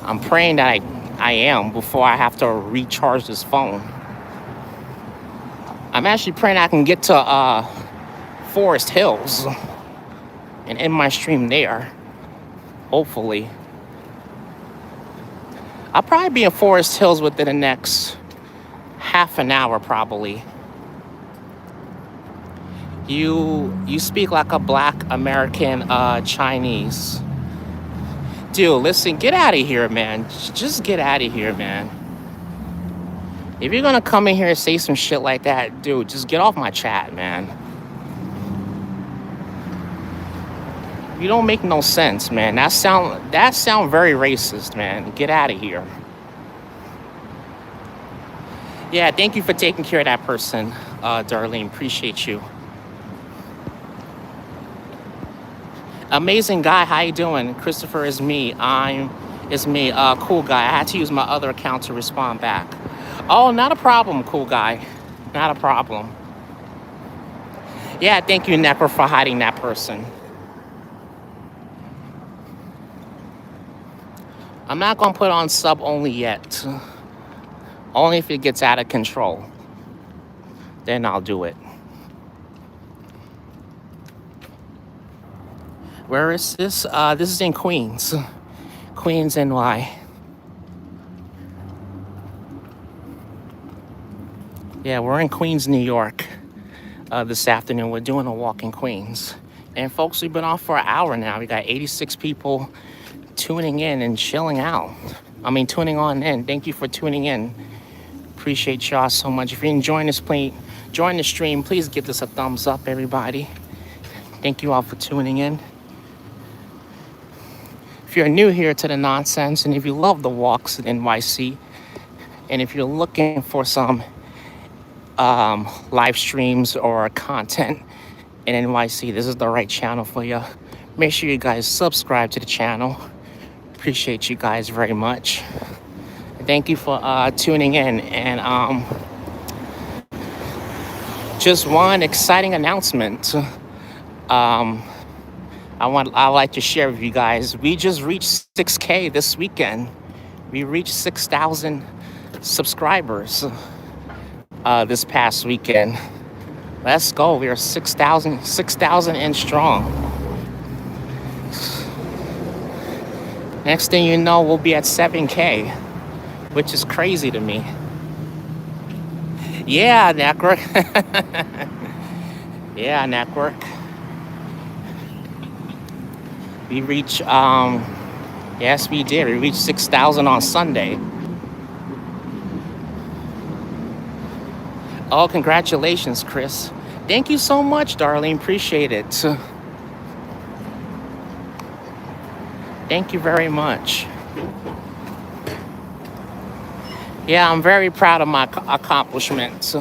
I'm praying that I am before I have to recharge this phone. I'm actually praying I can get to Forest Hills and end my stream there. Hopefully. I'll probably be in Forest Hills within the next half an hour, probably. You speak like a black American Chinese. Dude, listen, get out of here, man. Just get out of here, man. If you're gonna come in here and say some shit like that, dude, just get off my chat, man. You don't make no sense, man. That sound very racist, man. Get out of here. Yeah, thank you for taking care of that person, Darlene. Appreciate you. Amazing guy, how you doing? Christopher is me. Cool guy. I had to use my other account to respond back. Oh, not a problem, cool guy. Not a problem. Yeah, thank you, Necro, for hiding that person. I'm not gonna put on sub only yet. Only if it gets out of control. Then I'll do it. Where is this? This is in Queens. Queens, NY. Yeah, we're in Queens, New York this afternoon. We're doing a walk in Queens. And folks, we've been on for an hour now. We got 86 people tuning in and chilling out. Tuning on in. Thank you for tuning in. Appreciate y'all so much. If you're enjoying this, join the stream. Please give this a thumbs up, everybody. Thank you all for tuning in. If you're new here to the nonsense, and if you love the walks in NYC, and if you're looking for some live streams or content in NYC, this is the right channel for you. Make sure you guys subscribe to the channel. Appreciate you guys very much. Thank you for tuning in. And just one exciting announcement. I'd like to share with you guys. We just reached 6K this weekend. We reached 6,000 subscribers this past weekend. Let's go. We are 6,000 and strong. Next thing you know, we'll be at 7K, which is crazy to me. Yeah, network. Yeah, network. We reached, yes, we did. We reached 6,000 on Sunday. Oh, congratulations, Chris. Thank you so much, Darlene. Appreciate it. Thank you very much. Yeah, I'm very proud of my accomplishments.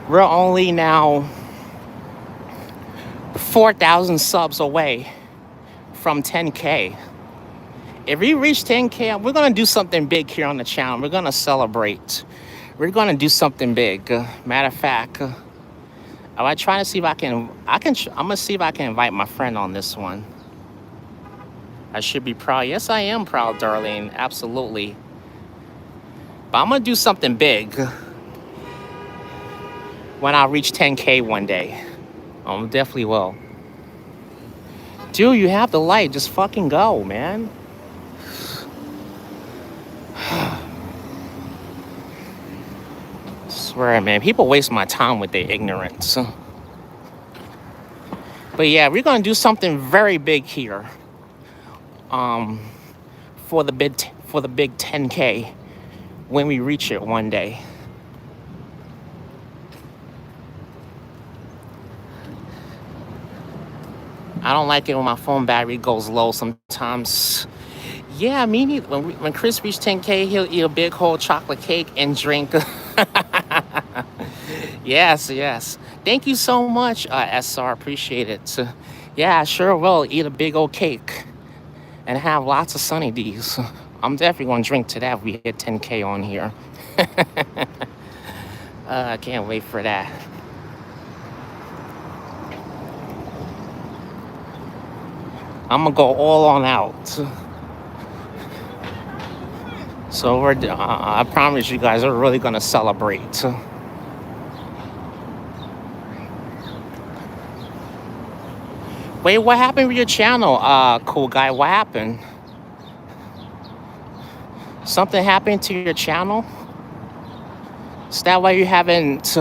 We're only now 4,000 subs away from 10K. If we reach 10K, we're gonna do something big here on the channel. We're gonna celebrate. We're gonna do something big. Matter of fact, I'm trying to see if I'm gonna see if I can invite my friend on this one. I should be proud. Yes, I am proud, Darlene. Absolutely. But I'm gonna do something big when I reach 10K one day. Definitely will. Dude, you have the light. Just fucking go, man. Swear, man. People waste my time with their ignorance. But yeah, we're gonna do something very big here. For the big 10K when we reach it one day. I don't like it when my phone battery goes low sometimes. Yeah, me neither. When Chris reached 10K, he'll eat a big whole chocolate cake and drink. Yes. Thank you so much, SR. Appreciate it. Yeah, I sure will eat a big old cake and have lots of Sunny D's. I'm definitely going to drink to that if we hit 10K on here. I can't wait for that. I'm going to go all on out. So I promise you guys, we're really going to celebrate. Wait, what happened with your channel, cool guy? What happened? Something happened to your channel? Is that why you haven't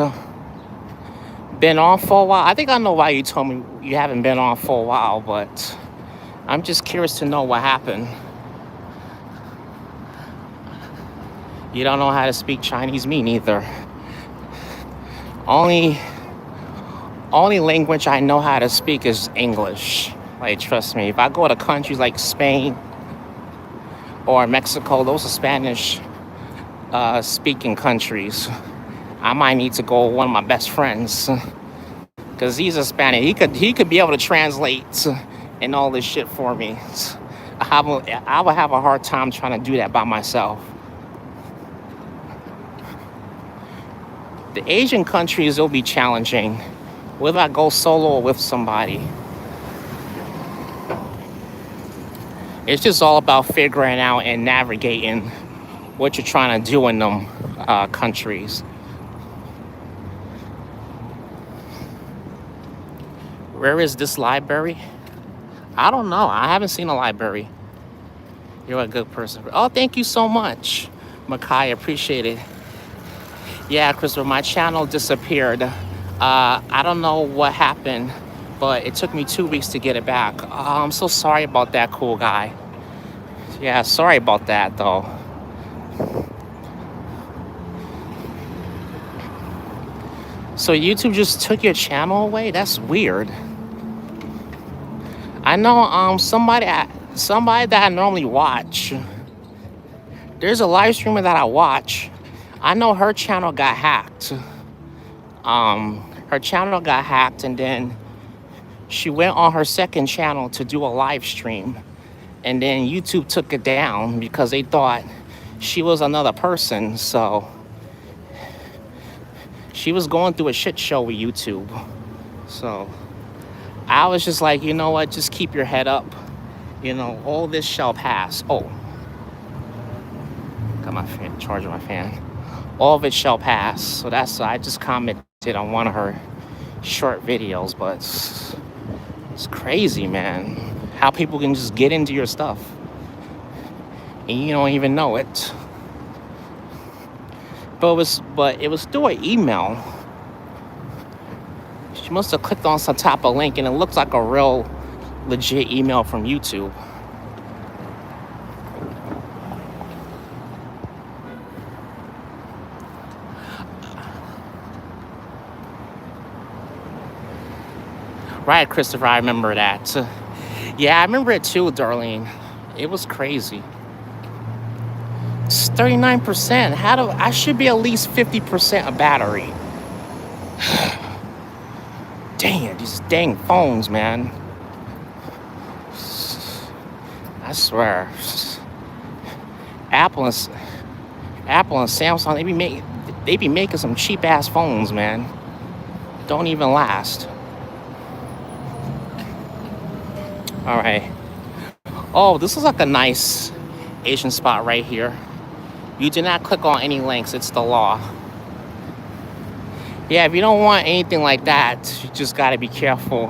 been on for a while? I think I know why you told me you haven't been on for a while, but I'm just curious to know what happened. You don't know how to speak Chinese? Me neither. Only language I know how to speak is English. Like, trust me, if I go to countries like Spain or Mexico, those are Spanish speaking countries. I might need to go with one of my best friends because he's a Spanish. He could be able to translate and all this shit for me. I would have a hard time trying to do that by myself. The Asian countries will be challenging, whether I go solo or with somebody. It's just all about figuring out and navigating what you're trying to do in them countries. Where is this library? I don't know. I haven't seen a library. You're a good person. Oh, thank you so much, Makai. Appreciate it. Yeah, Christopher, my channel disappeared. I don't know what happened, but it took me 2 weeks to get it back. I'm so sorry about that, cool guy. Yeah, sorry about that, though. So YouTube just took your channel away? That's weird. I know somebody that I normally watch. There's a live streamer that I watch. I know her channel got hacked. Her channel got hacked, and then she went on her second channel to do a live stream, and then YouTube took it down because they thought she was another person. So she was going through a shit show with YouTube. So I was just like, you know what? Just keep your head up. You know, all this shall pass. Oh, got my fan, charging my fan. All of it shall pass. So I just comment did on one of her short videos, but it's crazy, man. How people can just get into your stuff and you don't even know it. But it was through an email. She must have clicked on some type of link, and it looks like a real legit email from YouTube. Right, Christopher, I remember that. Yeah, I remember it too, Darlene. It was crazy. It's 39%. I should be at least 50% of battery. Dang it, these dang phones, man. I swear. Apple and Samsung, they be making some cheap ass phones, man. Don't even last. All right. Oh, this is like a nice Asian spot right here. You do not click on any links. It's the law. Yeah, if you don't want anything like that, you just got to be careful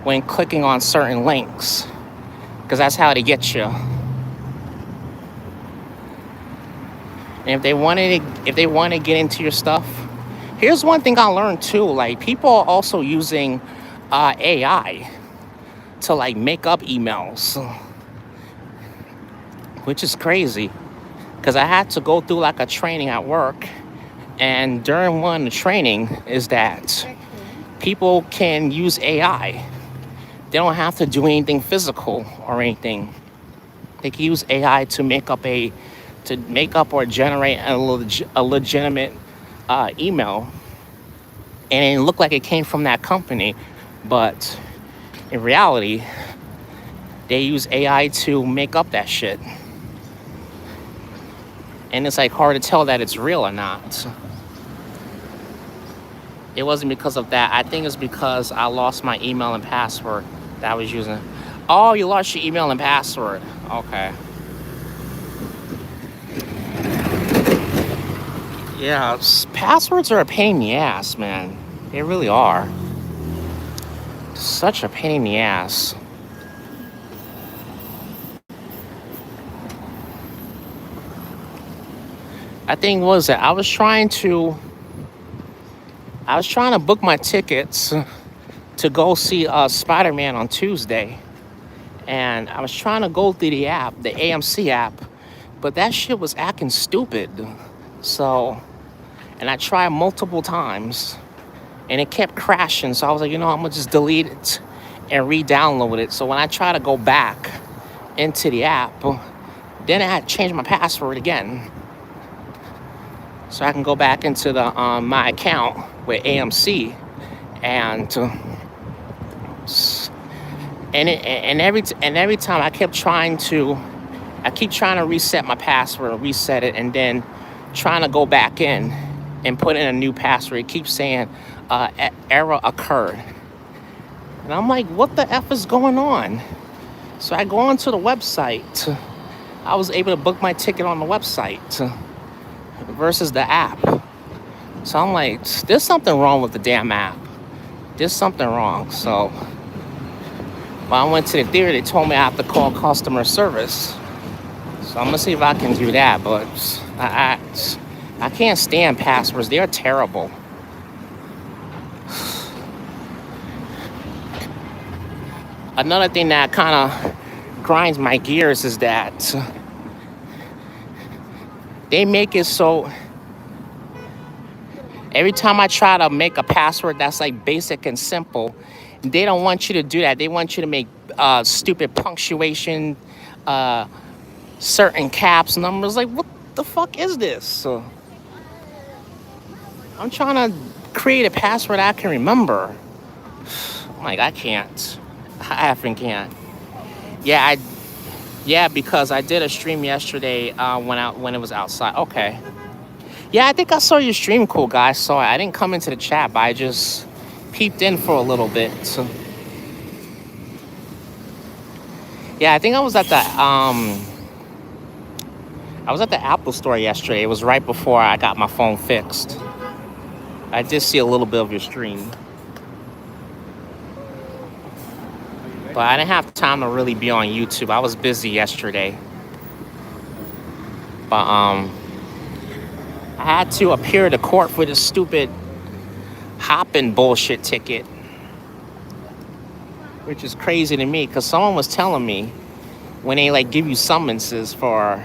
when clicking on certain links, because that's how they get you. And if they want to get into your stuff, here's one thing I learned too. Like, people are also using AI to like make up emails, which is crazy. Because I had to go through like a training at work, and during one of the training is that people can use AI. They don't have to do anything physical or anything. They can use AI to make up or generate a legitimate email, and it looked like it came from that company, but in reality, they use AI to make up that shit. And it's like hard to tell that it's real or not. It wasn't because of that. I think it's because I lost my email and password that I was using. Oh, you lost your email and password. Okay. Yeah, passwords are a pain in the ass, man. They really are. Such a pain in the ass. I think was that I was trying to book my tickets to go see Spider-Man on Tuesday, and I was trying to go through the app, the AMC app, but that shit was acting stupid. So, and I tried multiple times, and it kept crashing. So I was like, I'm gonna just delete it and re-download it. So when I try to go back into the app, then I had to change my password again, so I can go back into the my account with AMC, and every time I keep trying to reset my password, reset it, and then trying to go back in and put in a new password. It keeps saying error occurred, and I'm like, what the F is going on? So I go onto the website. I was able to book my ticket on the website versus the app. So I'm like, there's something wrong with the damn app. There's something wrong. So when I went to the theater, they told me I have to call customer service. So I'm gonna see if I can do that, but I can't stand passwords. They're terrible. Another thing that kind of grinds my gears is that they make it so every time I try to make a password that's like basic and simple, they don't want you to do that. They want you to make stupid punctuation, certain caps, numbers. Like, what the fuck is this? So I'm trying to create a password I can remember. I'm like, I can't. I effing can't. Yeah, because I did a stream yesterday when it was outside. Okay. Yeah, I think I saw your stream, cool guy. I didn't come into the chat, but I just peeped in for a little bit. So, yeah, I think I was at the Apple store yesterday. It was right before I got my phone fixed. I did see a little bit of your stream, but I didn't have time to really be on YouTube. I was busy yesterday, but I had to appear to court for this stupid hopping bullshit ticket, which is crazy to me because someone was telling me when they like give you summonses for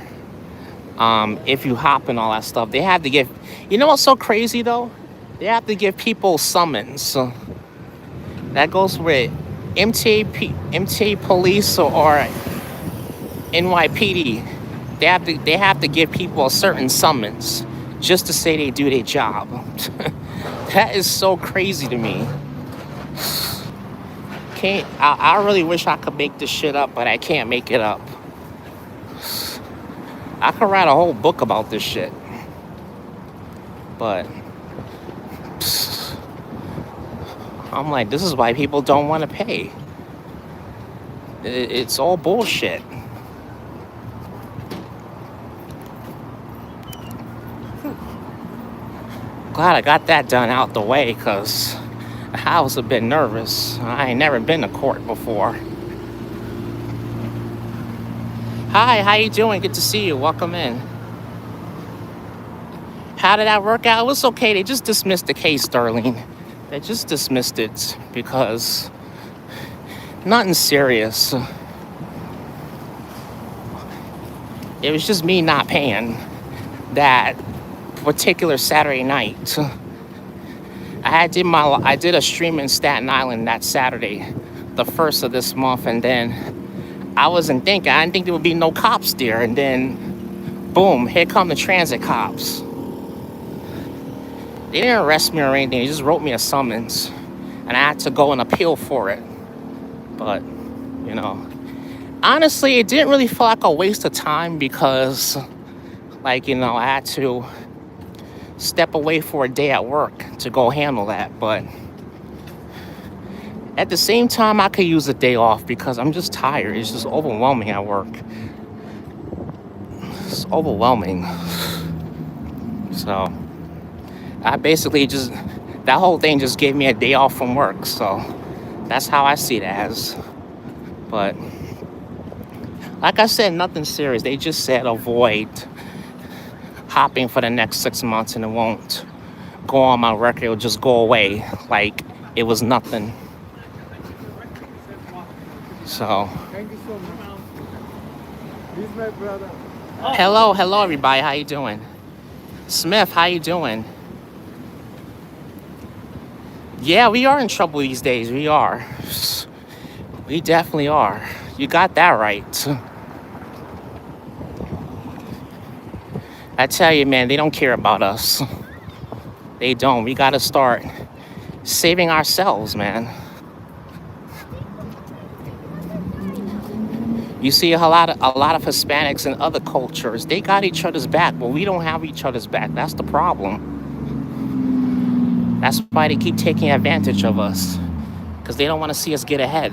if you hop and all that stuff, they have to give. You know what's so crazy though? They have to give people summons. So that goes with MTA police or NYPD. They have to give people a certain summons just to say they do their job. That is so crazy to me. I really wish I could make this shit up, but I can't make it up. I could write a whole book about this shit, but I'm like, this is why people don't want to pay. It's all bullshit. Glad I got that done out the way because I was a bit nervous. I ain't never been to court before. Hi, how you doing? Good to see you. Welcome in. How did that work out? It was okay. They just dismissed the case, Darlene. They just dismissed it because nothing serious. It was just me not paying that particular Saturday night. I did a stream in Staten Island that Saturday, the first of this month, and then I didn't think there would be no cops there, and then boom, here come the transit cops. They didn't arrest me or anything, they just wrote me a summons, and I had to go and appeal for it. But, you know, honestly, it didn't really feel like a waste of time because, like, you know, I had to step away for a day at work to go handle that. But at the same time, I could use a day off because I'm just tired. It's just overwhelming at work. It's overwhelming. So I basically that whole thing just gave me a day off from work. So that's how I see it as. But like I said, nothing serious. They just said avoid hopping for the next 6 months and it won't go on my record. It'll just go away like it was nothing. So Thank you so much. This is my brother. hello everybody, how you doing? Smith, how you doing? Yeah, we are in trouble these days. We are. We definitely are. You got that right. I tell you, man, they don't care about us. They don't. We got to start saving ourselves, man. You see a lot of Hispanics and other cultures. They got each other's back, but we don't have each other's back. That's the problem. That's why they keep taking advantage of us, because they don't want to see us get ahead.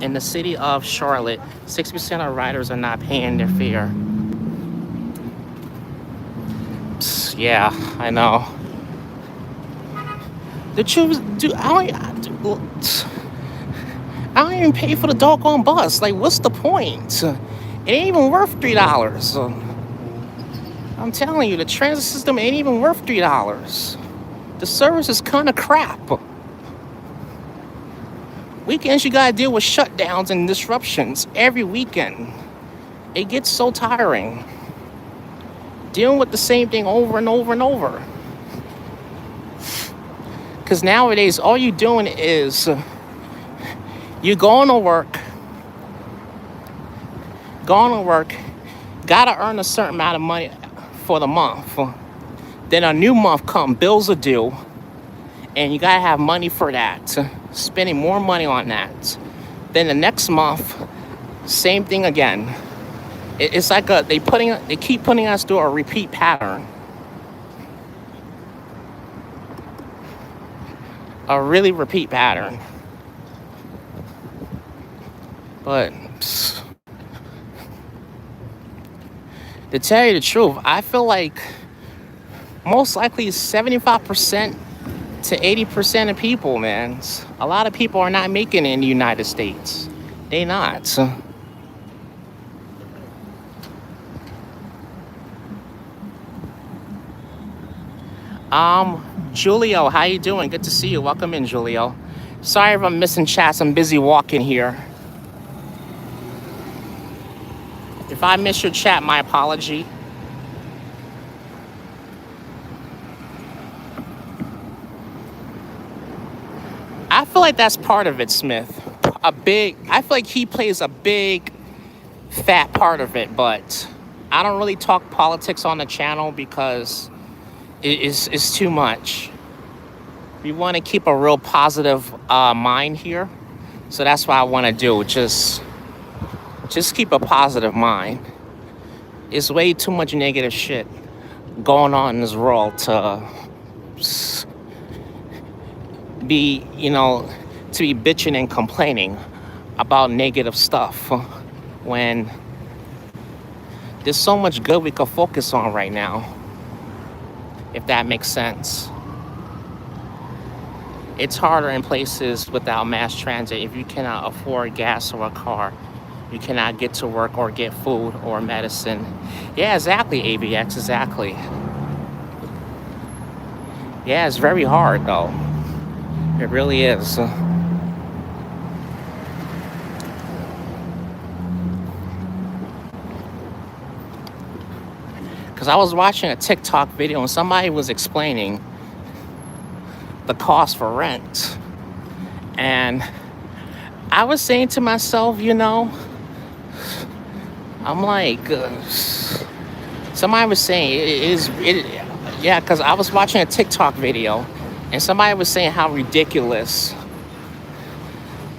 In the city of Charlotte, 60% of riders are not paying their fare. Yeah, I know. The truth, dude, I don't even pay for the doggone bus. Like, what's the point? It ain't even worth $3. I'm telling you, the transit system ain't even worth $3. The service is kind of crap. Weekends, you gotta deal with shutdowns and disruptions every weekend. It gets so tiring. Dealing with the same thing over and over and over. Because nowadays, all you're doing is you going to work, gotta earn a certain amount of money for the month. Then a new month come, bills are due, and you gotta have money for that. Spending more money on that. Then the next month, same thing again. It's like they keep putting us through a repeat pattern. A really repeat pattern. But to tell you the truth, I feel like most likely 75% to 80% of people, man. A lot of people are not making it in the United States. They not. Julio, how you doing? Good to see you. Welcome in, Julio. Sorry if I'm missing chats. I'm busy walking here. If I miss your chat, my apology. I feel like that's part of it, Smith. I feel like he plays a big, fat part of it, but I don't really talk politics on the channel because it's too much. We want to keep a real positive mind here. So that's what I want to do. Just keep a positive mind. It's way too much negative shit going on in this world to be, to be bitching and complaining about negative stuff when there's so much good we could focus on right now, if that makes sense. It's harder in places without mass transit. If you cannot afford gas or a car, you cannot get to work or get food or medicine. Yeah, exactly, ABX, exactly. Yeah, it's very hard though. It really is. Because I was watching a TikTok video and somebody was explaining the cost for rent. And I was saying to myself, I'm like, somebody was saying yeah, because I was watching a TikTok video and somebody was saying how ridiculous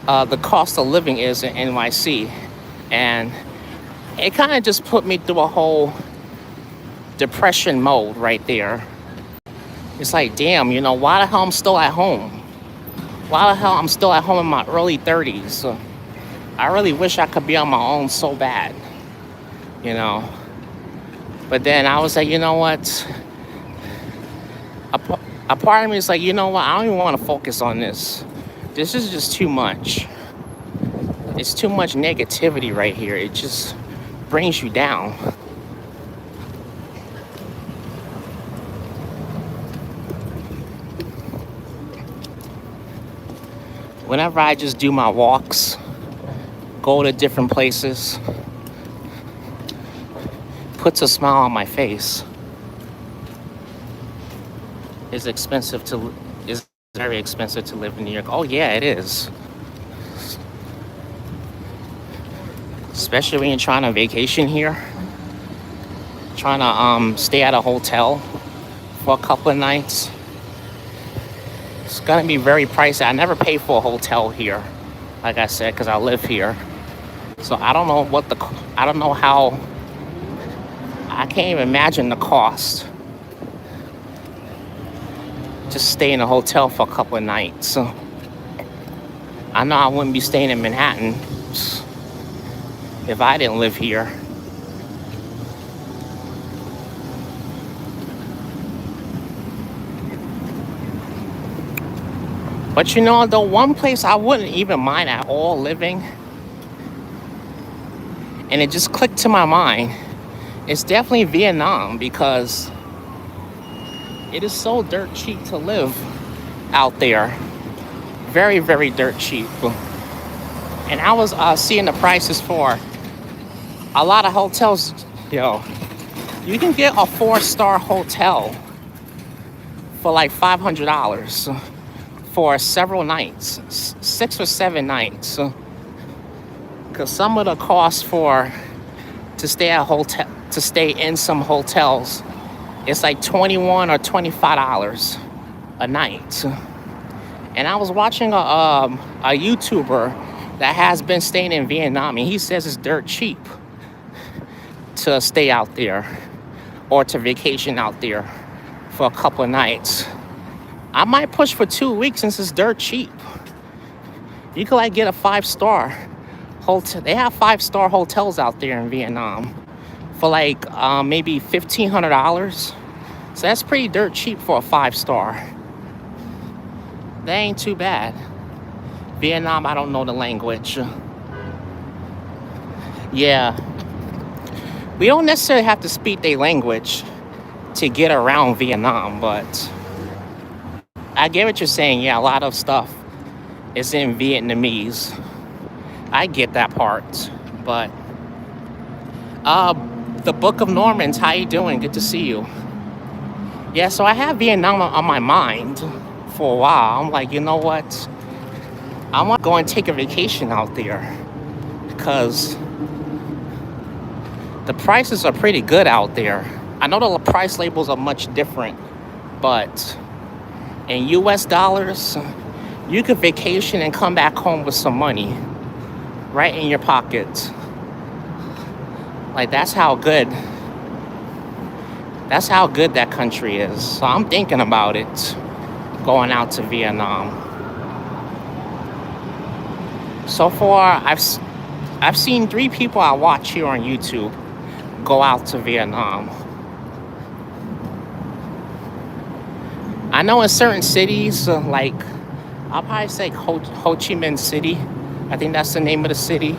the cost of living is in NYC. And it kind of just put me through a whole depression mode right there. It's like, damn, why the hell I'm still at home? Why the hell I'm still at home in my early 30s? I really wish I could be on my own so bad, But then I was like, you know what? A part of me is like, you know what? I don't even want to focus on this. This is just too much. It's too much negativity right here. It just brings you down. Whenever I just do my walks, go to different places, puts a smile on my face. It's very expensive to live in New York. Oh yeah, it is. Especially when you're trying to vacation here. Trying to stay at a hotel for a couple of nights. It's gonna be very pricey. I never pay for a hotel here, like I said, because I live here. So I don't know how, I can't even imagine the cost. Just stay in a hotel for a couple of nights. So I know I wouldn't be staying in Manhattan if I didn't live here. But the one place I wouldn't even mind at all living, and it just clicked to my mind, it's definitely Vietnam, because it is so dirt cheap to live out there. Very, very dirt cheap. And I was seeing the prices for a lot of hotels. You can get a 4-star hotel for like $500 for several nights, 6 or 7 nights. Because some of the costs to stay in some hotels, it's like $21 or $25 a night. And I was watching a YouTuber that has been staying in Vietnam, and he says it's dirt cheap to stay out there or to vacation out there for a couple of nights. I might push for 2 weeks since it's dirt cheap. You could get a 5-star hotel. They have 5-star hotels out there in Vietnam for maybe $1,500. So that's pretty dirt cheap for a 5-star. That ain't too bad. Vietnam, I don't know the language. Yeah, we don't necessarily have to speak their language to get around Vietnam, but I get what you're saying. Yeah, a lot of stuff is in Vietnamese. I get that part, but uh, the Book of Normans. How you doing? Good to see you. Yeah, so I have Vietnam on my mind for a while. I'm like, you know what? I want to go and take a vacation out there because the prices are pretty good out there. I know the price labels are much different, but in US dollars, you could vacation and come back home with some money right in your pocket. Like that's how good that country is. So I'm thinking about it, going out to Vietnam. So far, I've seen 3 people I watch here on YouTube go out to Vietnam. I know in certain cities, like I'll probably say Ho Chi Minh City. I think that's the name of the city.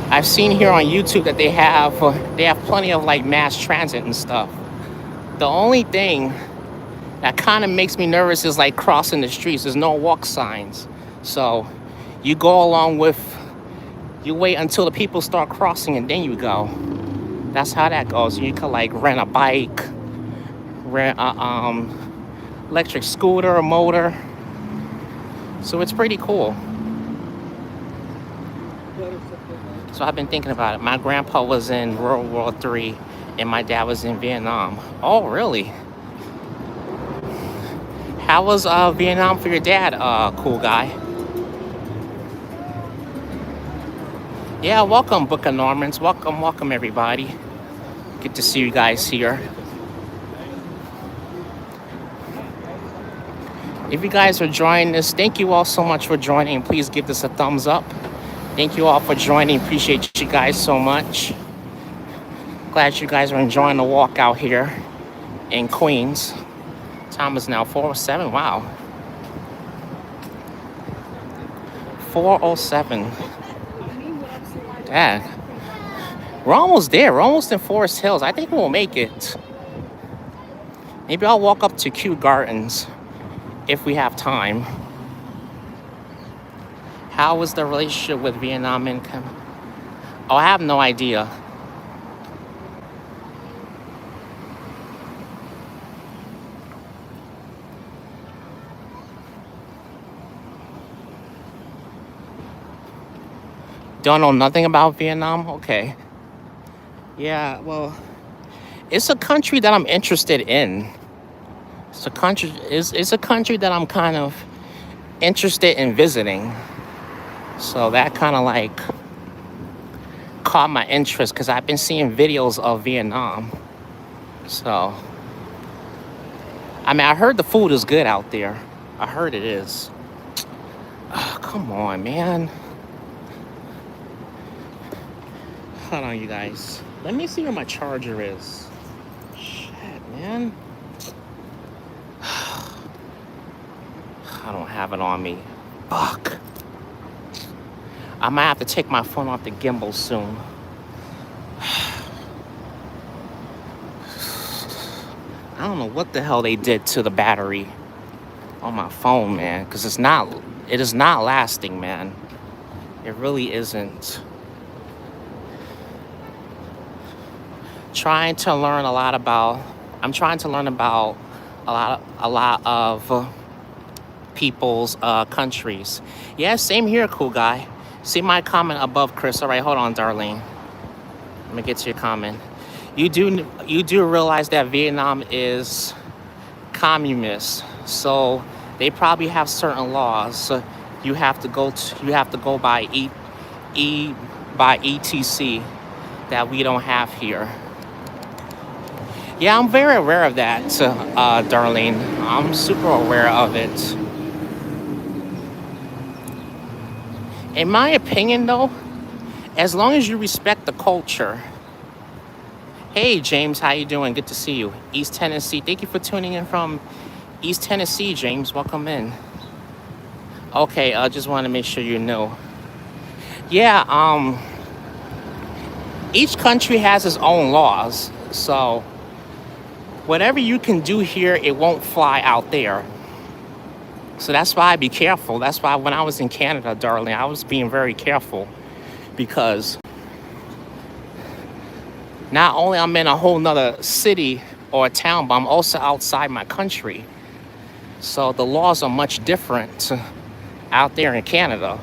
I've seen here on YouTube that they have plenty of like mass transit and stuff. The only thing that kind of makes me nervous is like crossing the streets. There's no walk signs, so you go along with. You wait until the people start crossing and then you go. That's how that goes. You could like rent a bike, rent a electric scooter, a motor. So it's pretty cool. So I've been thinking about it. My grandpa was in World War III and my dad was in Vietnam. Oh, really? How was Vietnam for your dad, cool guy? Yeah, welcome, Book of Normans. Welcome, everybody. Good to see you guys here. If you guys are joining this, thank you all so much for joining. Please give this a thumbs up. Thank you all for joining. Appreciate you guys so much. Glad you guys are enjoying the walk out here in Queens. Time is now 4:07. Wow. 4:07. Dad. We're almost there. We're almost in Forest Hills. I think we'll make it. Maybe I'll walk up to Kew Gardens if we have time. How was the relationship with Vietnam and Oh, I have no idea. Don't know nothing about Vietnam? Okay. Yeah, well, it's a country that I'm interested in. It's a country that I'm kind of interested in visiting. So that kind of like caught my interest because I've been seeing videos of Vietnam. So, I mean, I heard the food is good out there. I heard it is. Oh, come on, man. Hold on, you guys. Let me see where my charger is. Shit, man. I don't have it on me. Fuck. I might have to take my phone off the gimbal soon. I don't know what the hell they did to the battery on my phone, man, because it is not lasting, man. It really isn't. I'm trying to learn about a lot of people's countries. Yeah, same here, cool guy. See my comment above, Chris. All right, hold on, Darlene. Let me get to your comment. You do realize that Vietnam is communist, so they probably have certain laws. So you have to go by ETC that we don't have here. Yeah, I'm very aware of that, Darlene. I'm super aware of it. In my opinion, though, as long as you respect the culture. Hey, James, how you doing? Good to see you. East Tennessee. Thank you for tuning in from East Tennessee, James. Welcome in. Okay, I just want to make sure you know. Yeah, each country has its own laws. So whatever you can do here, it won't fly out there. So that's why I be careful. That's why when I was in Canada, darling, I was being very careful because not only I'm in a whole nother city or a town, but I'm also outside my country. So the laws are much different out there in Canada.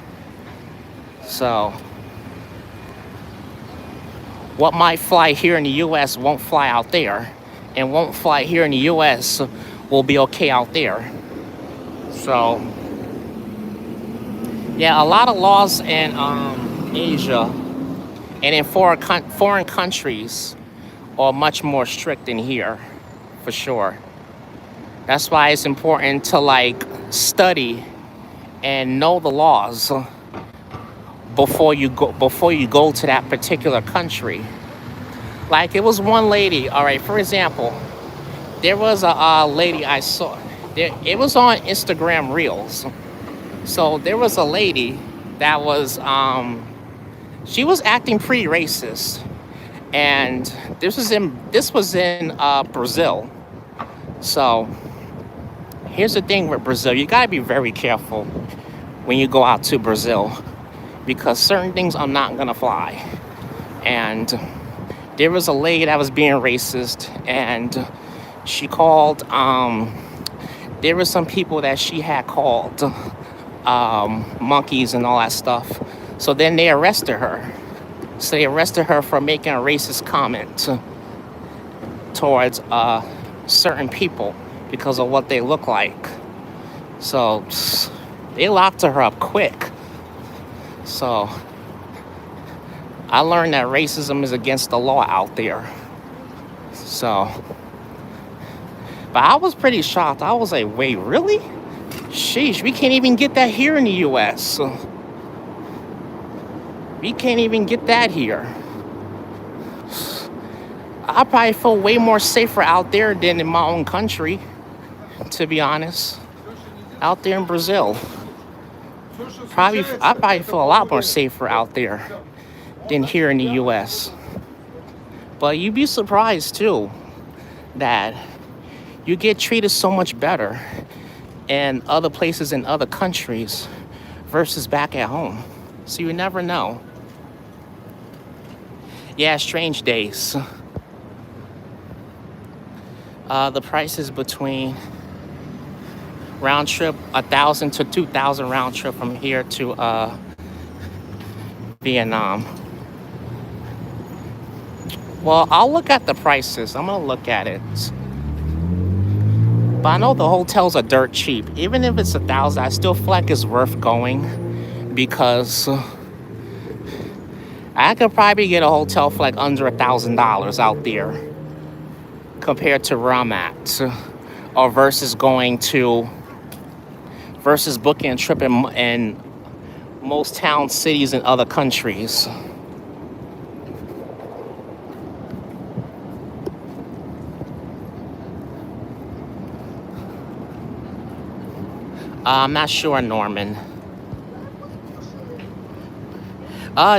So what might fly here in the US won't fly out there, and won't fly here in the US will be okay out there. So yeah, a lot of laws in Asia and in foreign countries are much more strict than here, for sure. That's why it's important to like study and know the laws before you go to that particular country. Like it was one lady, all right, for example, there was a lady I saw there, it was on Instagram Reels. So there was a lady that was she was acting pretty racist, and this was in Brazil. So here's the thing with Brazil, you got to be very careful when you go out to Brazil because certain things are not gonna fly. And there was a lady that was being racist, and she called. There were some people that she had called monkeys and all that stuff. So then they arrested her. So they arrested her for making a racist comment towards certain people because of what they look like. So they locked her up quick. So I learned that racism is against the law out there. So, but I was pretty shocked. I was like, wait, really? Sheesh, we can't even get that here in the US. We can't even get that here. I probably feel way more safer out there than in my own country, to be honest. Out there in Brazil. I probably feel a lot more safer out there than here in the US. But you'd be surprised too that you get treated so much better in other places in other countries versus back at home. So you never know. Yeah, strange days. The prices between round trip 1,000 to 2,000 round trip from here to Vietnam. Well, I'll look at the prices. I'm gonna look at it. But I know the hotels are dirt cheap. Even if it's 1,000, I still feel like it's worth going because I could probably get a hotel for like under $1,000 out there compared to where I'm at, or versus booking a trip in most town cities in other countries. I'm not sure, Norman.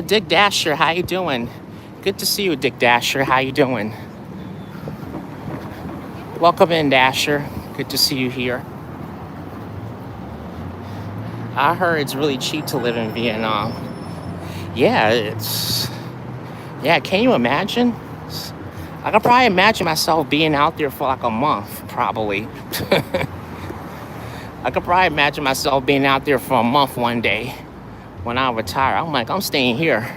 Dick Dasher, how you doing? Good to see you, Dick Dasher. How you doing? Welcome in, Dasher. Good to see you here. I heard it's really cheap to live in Vietnam. Yeah, can you imagine? I could probably imagine myself being out there for like a month, probably. I could probably imagine myself being out there for a month one day when I retire. I'm like, I'm staying here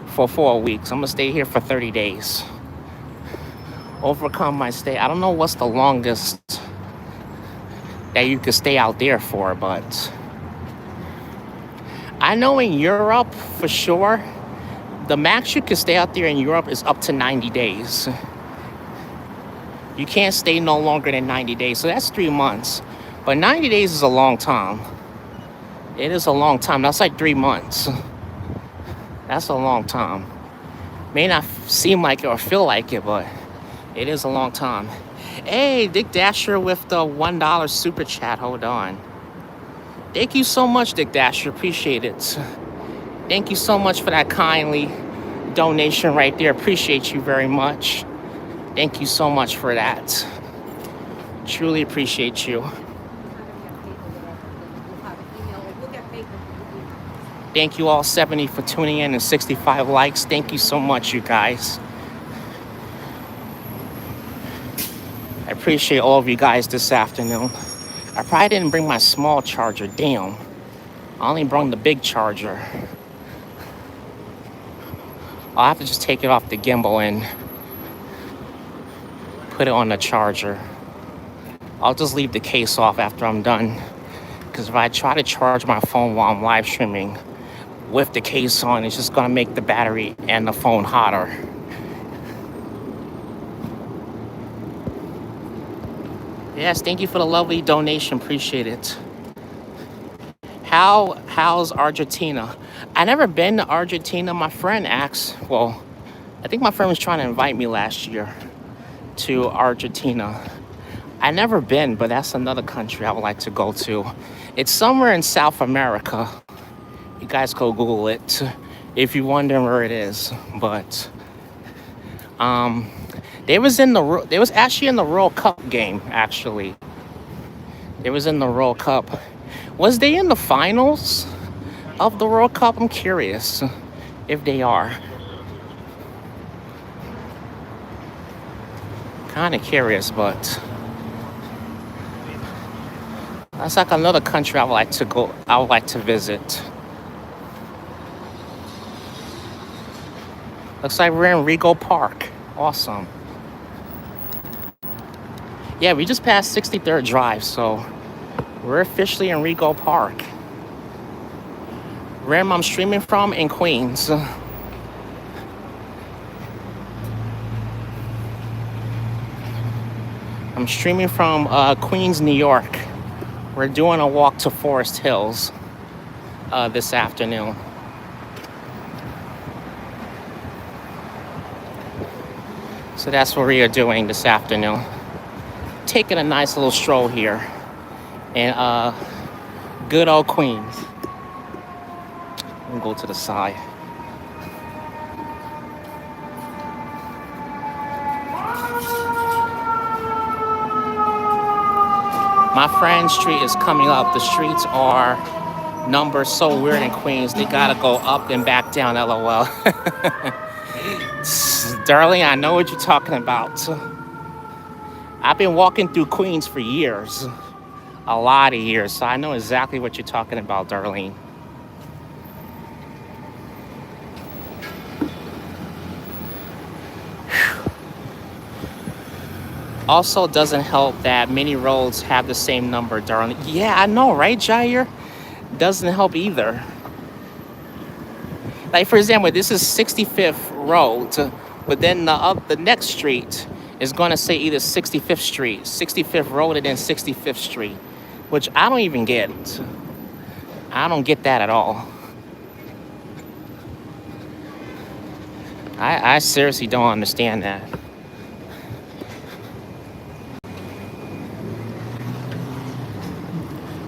for 4 weeks. I'm gonna stay here for 30 days. Overcome my stay. I don't know what's the longest that you could stay out there for, but I know in Europe for sure, the max you can stay out there in Europe is up to 90 days. You can't stay no longer than 90 days. So that's 3 months. But 90 days is a long time. It is a long time. That's like 3 months. That's a long time. May not seem like it or feel like it, but it is a long time. Hey, Dick Dasher with the $1 super chat. Hold on. Thank you so much, Dick Dasher. Appreciate it. Thank you so much for that kindly donation right there. Appreciate you very much. Thank you so much for that. Truly appreciate you. Thank you all 70 for tuning in and 65 likes. Thank you so much, you guys. I appreciate all of you guys this afternoon. I probably didn't bring my small charger. Damn. I only brought the big charger. I'll have to just take it off the gimbal and put it on the charger. I'll just leave the case off after I'm done. Because if I try to charge my phone while I'm live streaming with the case on, it's just gonna make the battery and the phone hotter. Yes, thank you for the lovely donation. Appreciate it. How's Argentina? I never been to Argentina. My friend asked, well, I think my friend was trying to invite me last year to Argentina. I never been, but that's another country I would like to go to. It's somewhere in South America. You guys go Google it if you're wondering where it is. But they was actually in the World Cup game. Actually, they was in the World Cup. Was they in the finals of the World Cup? I'm curious if they are. Kind of curious, but that's like another country I would like to go. I would like to visit. Looks like we're in Rego Park. Awesome. Yeah, we just passed 63rd Drive, so we're officially in Rego Park. Where I'm streaming from in Queens. I'm streaming from Queens, New York. We're doing a walk to Forest Hills this afternoon. So that's what we are doing this afternoon. Taking a nice little stroll here in good old Queens. We'll go to the side. My friend's street is coming up. The streets are numbered so weird in Queens. They gotta go up and back down, LOL. Darling, I know what you're talking about. I've been walking through Queens for years. A lot of years. So I know exactly what you're talking about, Darlene. Also doesn't help that many roads have the same number, darling. Yeah, I know, right, Jair? Doesn't help either. Like, for example, this is 65th Road, but then the next street is going to say either 65th Street, 65th Road, and then 65th Street, which I don't even get. I don't get that at all. I seriously don't understand that.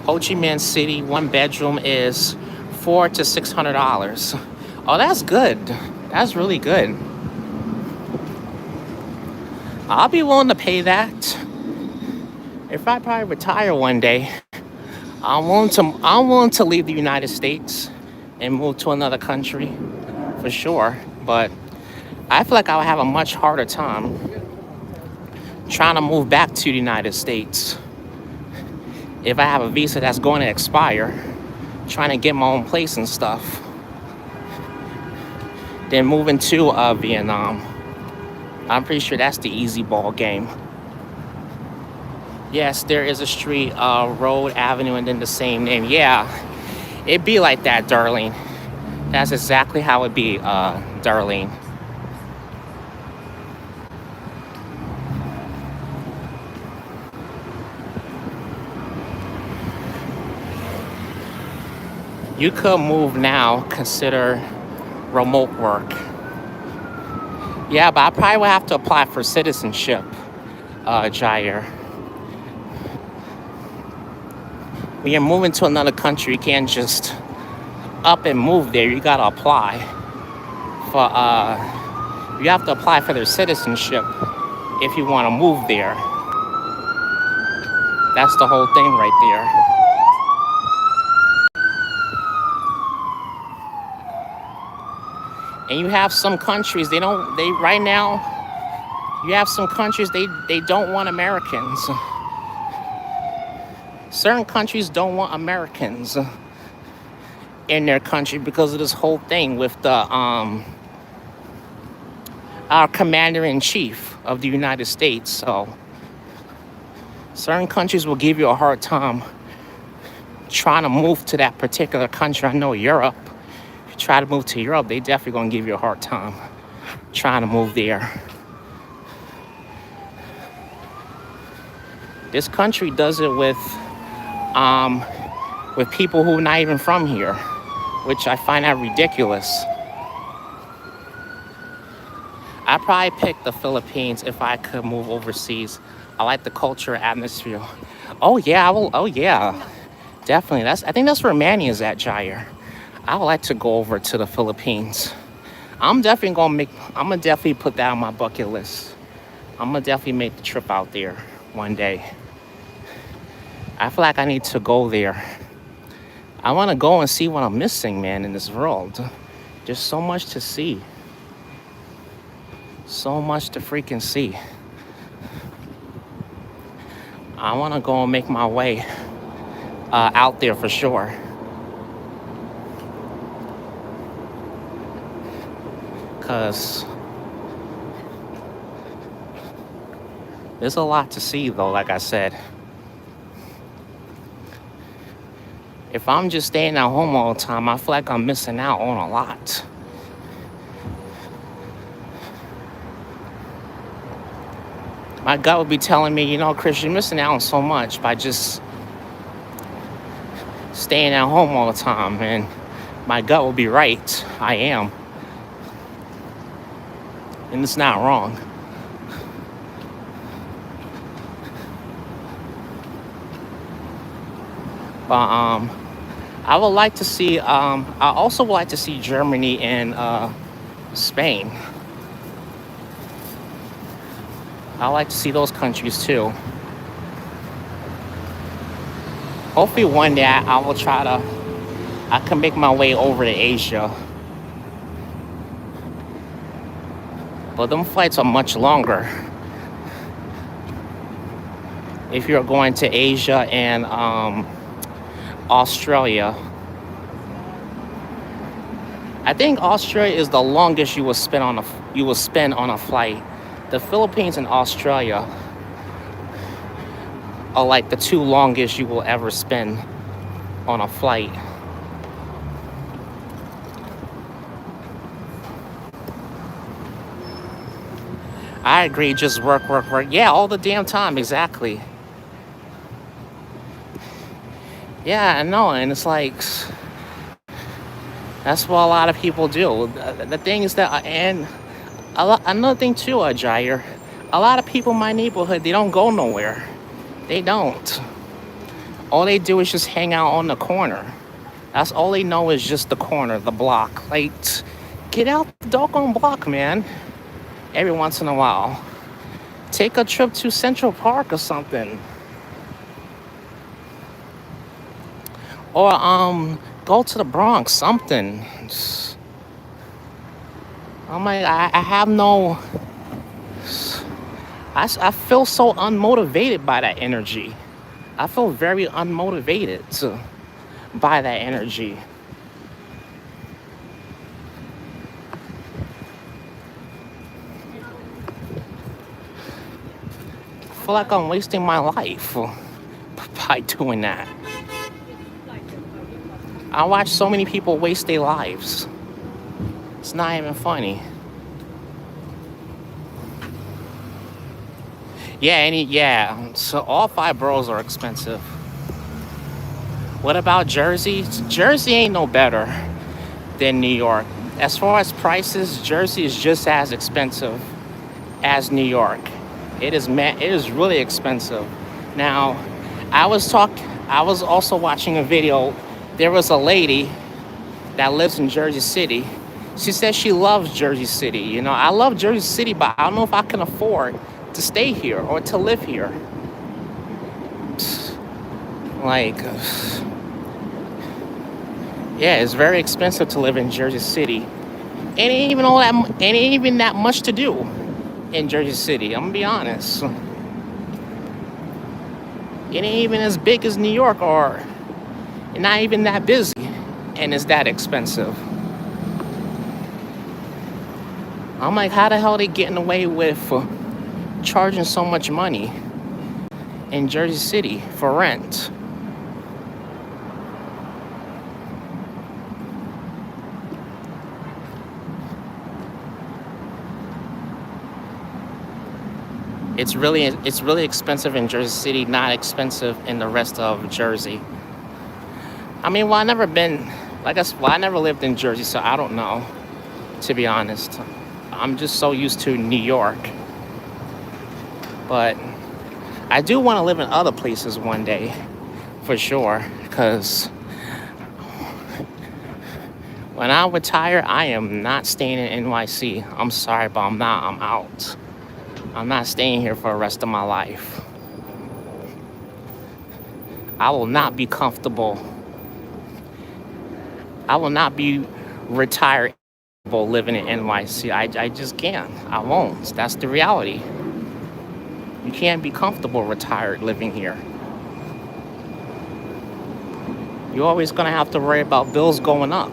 Ho Chi Minh City, one bedroom is $400 to $600. Oh, that's good. That's really good. I'll be willing to pay that. If I probably retire one day, I'm willing to leave the United States and move to another country for sure. But I feel like I would have a much harder time trying to move back to the United States if I have a visa that's going to expire, trying to get my own place and stuff. Then moving to Vietnam. I'm pretty sure that's the easy ball game. Yes, there is a street, road, avenue, and then the same name. Yeah, it'd be like that, Darlene. That's exactly how it'd be, Darlene. You could move now, consider remote work. Yeah, but I probably would have to apply for citizenship. Jair. When you're moving to another country, you can't just up and move there. You gotta apply for you have to apply for their citizenship if you want to move there. That's the whole thing right there. And you have some countries they right now you have some countries they don't want Americans. Certain countries don't want Americans in their country because of this whole thing with the our commander in chief of the United States. So certain countries will give you a hard time trying to move to that particular country. I know Europe. If you try to move to Europe, they definitely gonna give you a hard time trying to move there. This country does it with people who are not even from here, which I find that ridiculous. I'd probably pick the Philippines if I could move overseas. I like the culture, atmosphere. Oh yeah, I will. Oh yeah, definitely. I think that's where Manny is at, Jair. I would like to go over to the Philippines. I'm gonna definitely put that on my bucket list. I'm gonna definitely make the trip out there one day. I feel like I need to go there. I want to go and see what I'm missing, man, in this world. There's so much to see. So much to freaking see. I want to go and make my way out there for sure. Because there's a lot to see, though, like I said. If I'm just staying at home all the time, I feel like I'm missing out on a lot. My gut would be telling me, Chris, you're missing out on so much by just staying at home all the time. And my gut will be right. I am. And it's not wrong. But I would like to see, I also would like to see Germany and Spain. I like to see those countries too. Hopefully one day I can make my way over to Asia. But them flights are much longer. If you're going to Asia and Australia. I think Australia is the longest you will spend on a flight. The Philippines and Australia are like the two longest you will ever spend on a flight. I agree, just work. Yeah, all the damn time, exactly. Yeah, I know, and it's like, that's what a lot of people do. The thing is that, and another thing too, Jair, a lot of people in my neighborhood, they don't go nowhere. They don't. All they do is just hang out on the corner. That's all they know is just the corner, the block. Like, get out the doggone block, man. Every once in a while. Take a trip to Central Park or something. Or go to the Bronx, something. I'm like, I have no. I feel so unmotivated by that energy. I feel very unmotivated by that energy. I feel like I'm wasting my life by doing that. I watch so many people waste their lives. It's not even funny. Yeah. So all 5 boroughs are expensive. What about Jersey? Jersey ain't no better than New York. As far as prices, Jersey is just as expensive as New York. It is really expensive. Now, I was talk. I was also watching a video. There was a lady that lives in Jersey City. She says she loves Jersey City. You know, I love Jersey City, but I don't know if I can afford to stay here or to live here. Like, yeah, it's very expensive to live in Jersey City. It ain't even that much to do in Jersey City. I'm gonna be honest. It ain't even as big as New York, or not even that busy, and it's that expensive. I'm like, how the hell are they getting away with charging so much money in Jersey City for rent? It's really expensive in Jersey City, not expensive in the rest of Jersey. I mean, well, I never lived in Jersey, so I don't know, to be honest. I'm just so used to New York. But I do want to live in other places one day, for sure, because when I retire, I am not staying in NYC. I'm sorry, but I'm not. I'm out. I'm not staying here for the rest of my life. I will not be comfortable. I will not be retired living in NYC. I just can't. I won't. That's the reality. You can't be comfortable retired living here. You're always going to have to worry about bills going up.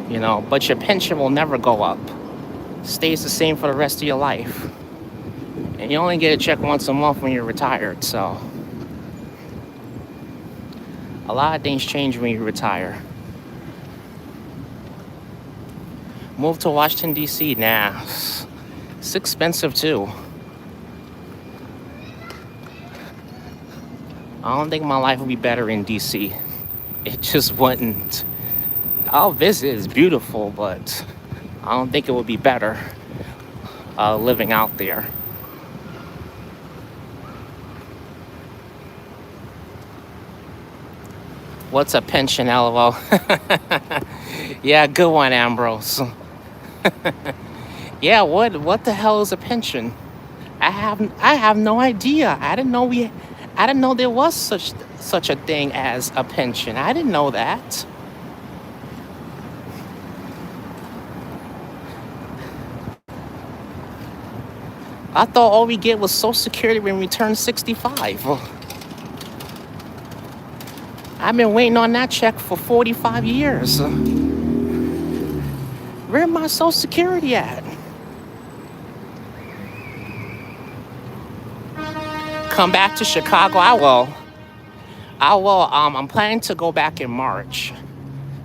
You know, but your pension will never go up. Stays the same for the rest of your life. And you only get a check once a month when you're retired, so a lot of things change when you retire. Move to Washington, D.C. Nah, it's expensive too. I don't think my life would be better in D.C. It just wouldn't. I'll visit, it's beautiful, but I don't think it would be better living out there. What's a pension, LOL? Yeah, good one, Ambrose. Yeah, what the hell is a pension? I have no idea. I didn't know there was such a thing as a pension. I didn't know that. I thought all we get was Social Security when we turn 65. I've been waiting on that check for 45 years. Where my Social Security at? Come back to Chicago? I will. I'm planning to go back in March.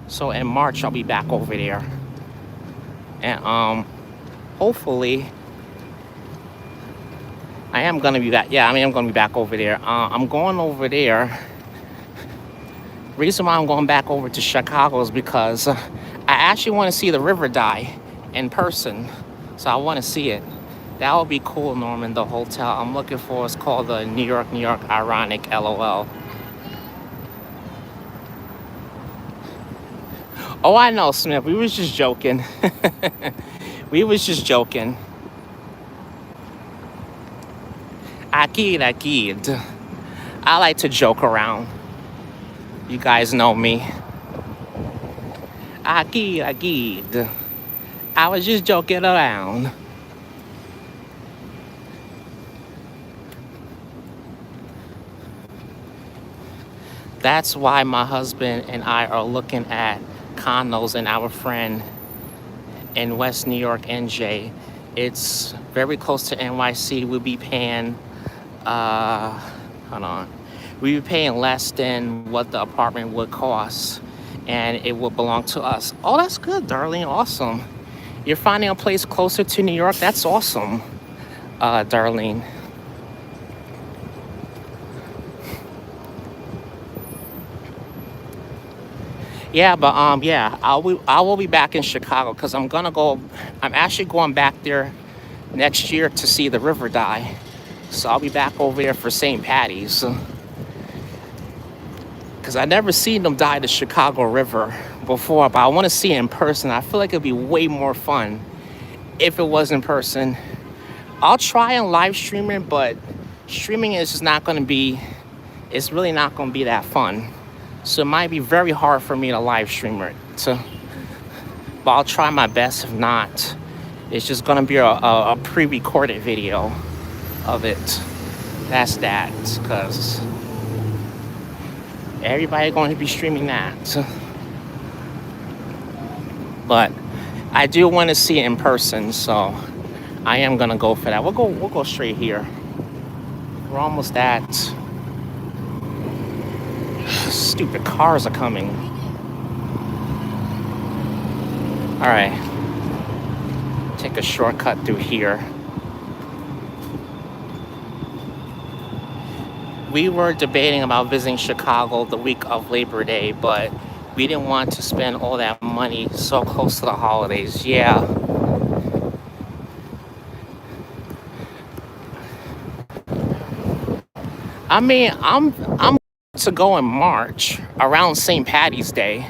So in March, I'll be back over there. And hopefully, I am going to be back. Yeah, I am going to be back over there. I'm going over there. Reason why I'm going back over to Chicago is because I actually want to see the river die in person. So I want to see it. That would be cool, Norman. The hotel I'm looking for is called the New York Ironic, LOL. Oh, I know, Smith. We was just joking. We was just joking. Akid. I like to joke around. You guys know me. Akid. I was just joking around. That's why my husband and I are looking at condos and our friend in West New York, NJ. It's very close to NYC. We'll be paying, hold on. We'll be paying less than what the apartment would cost, and it will belong to us. Oh, that's good, Darlene. Awesome. You're finding a place closer to New York? That's awesome, Darlene. Yeah, but yeah, I will be back in Chicago because I'm gonna go. I'm actually going back there next year to see the river die. So I'll be back over there for St. Patty's because I never seen them die the Chicago River before, but I want to see it in person. I feel like it'd be way more fun if it was in person. I'll try and live stream it, but streaming is just not going to be. It's really not going to be that fun. So it might be very hard for me to live stream it. So, but I'll try my best. If not, it's just going to be a pre-recorded video of it. That's that, because everybody going to be streaming that. But I do want to see it in person, so I am gonna go for that. We'll go straight here. We're almost at. Stupid cars are coming. All right, take a shortcut through here. We were debating about visiting Chicago the week of Labor Day, but we didn't want to spend all that money so close to the holidays. Yeah. I mean, I'm to go in March around St. Patty's Day,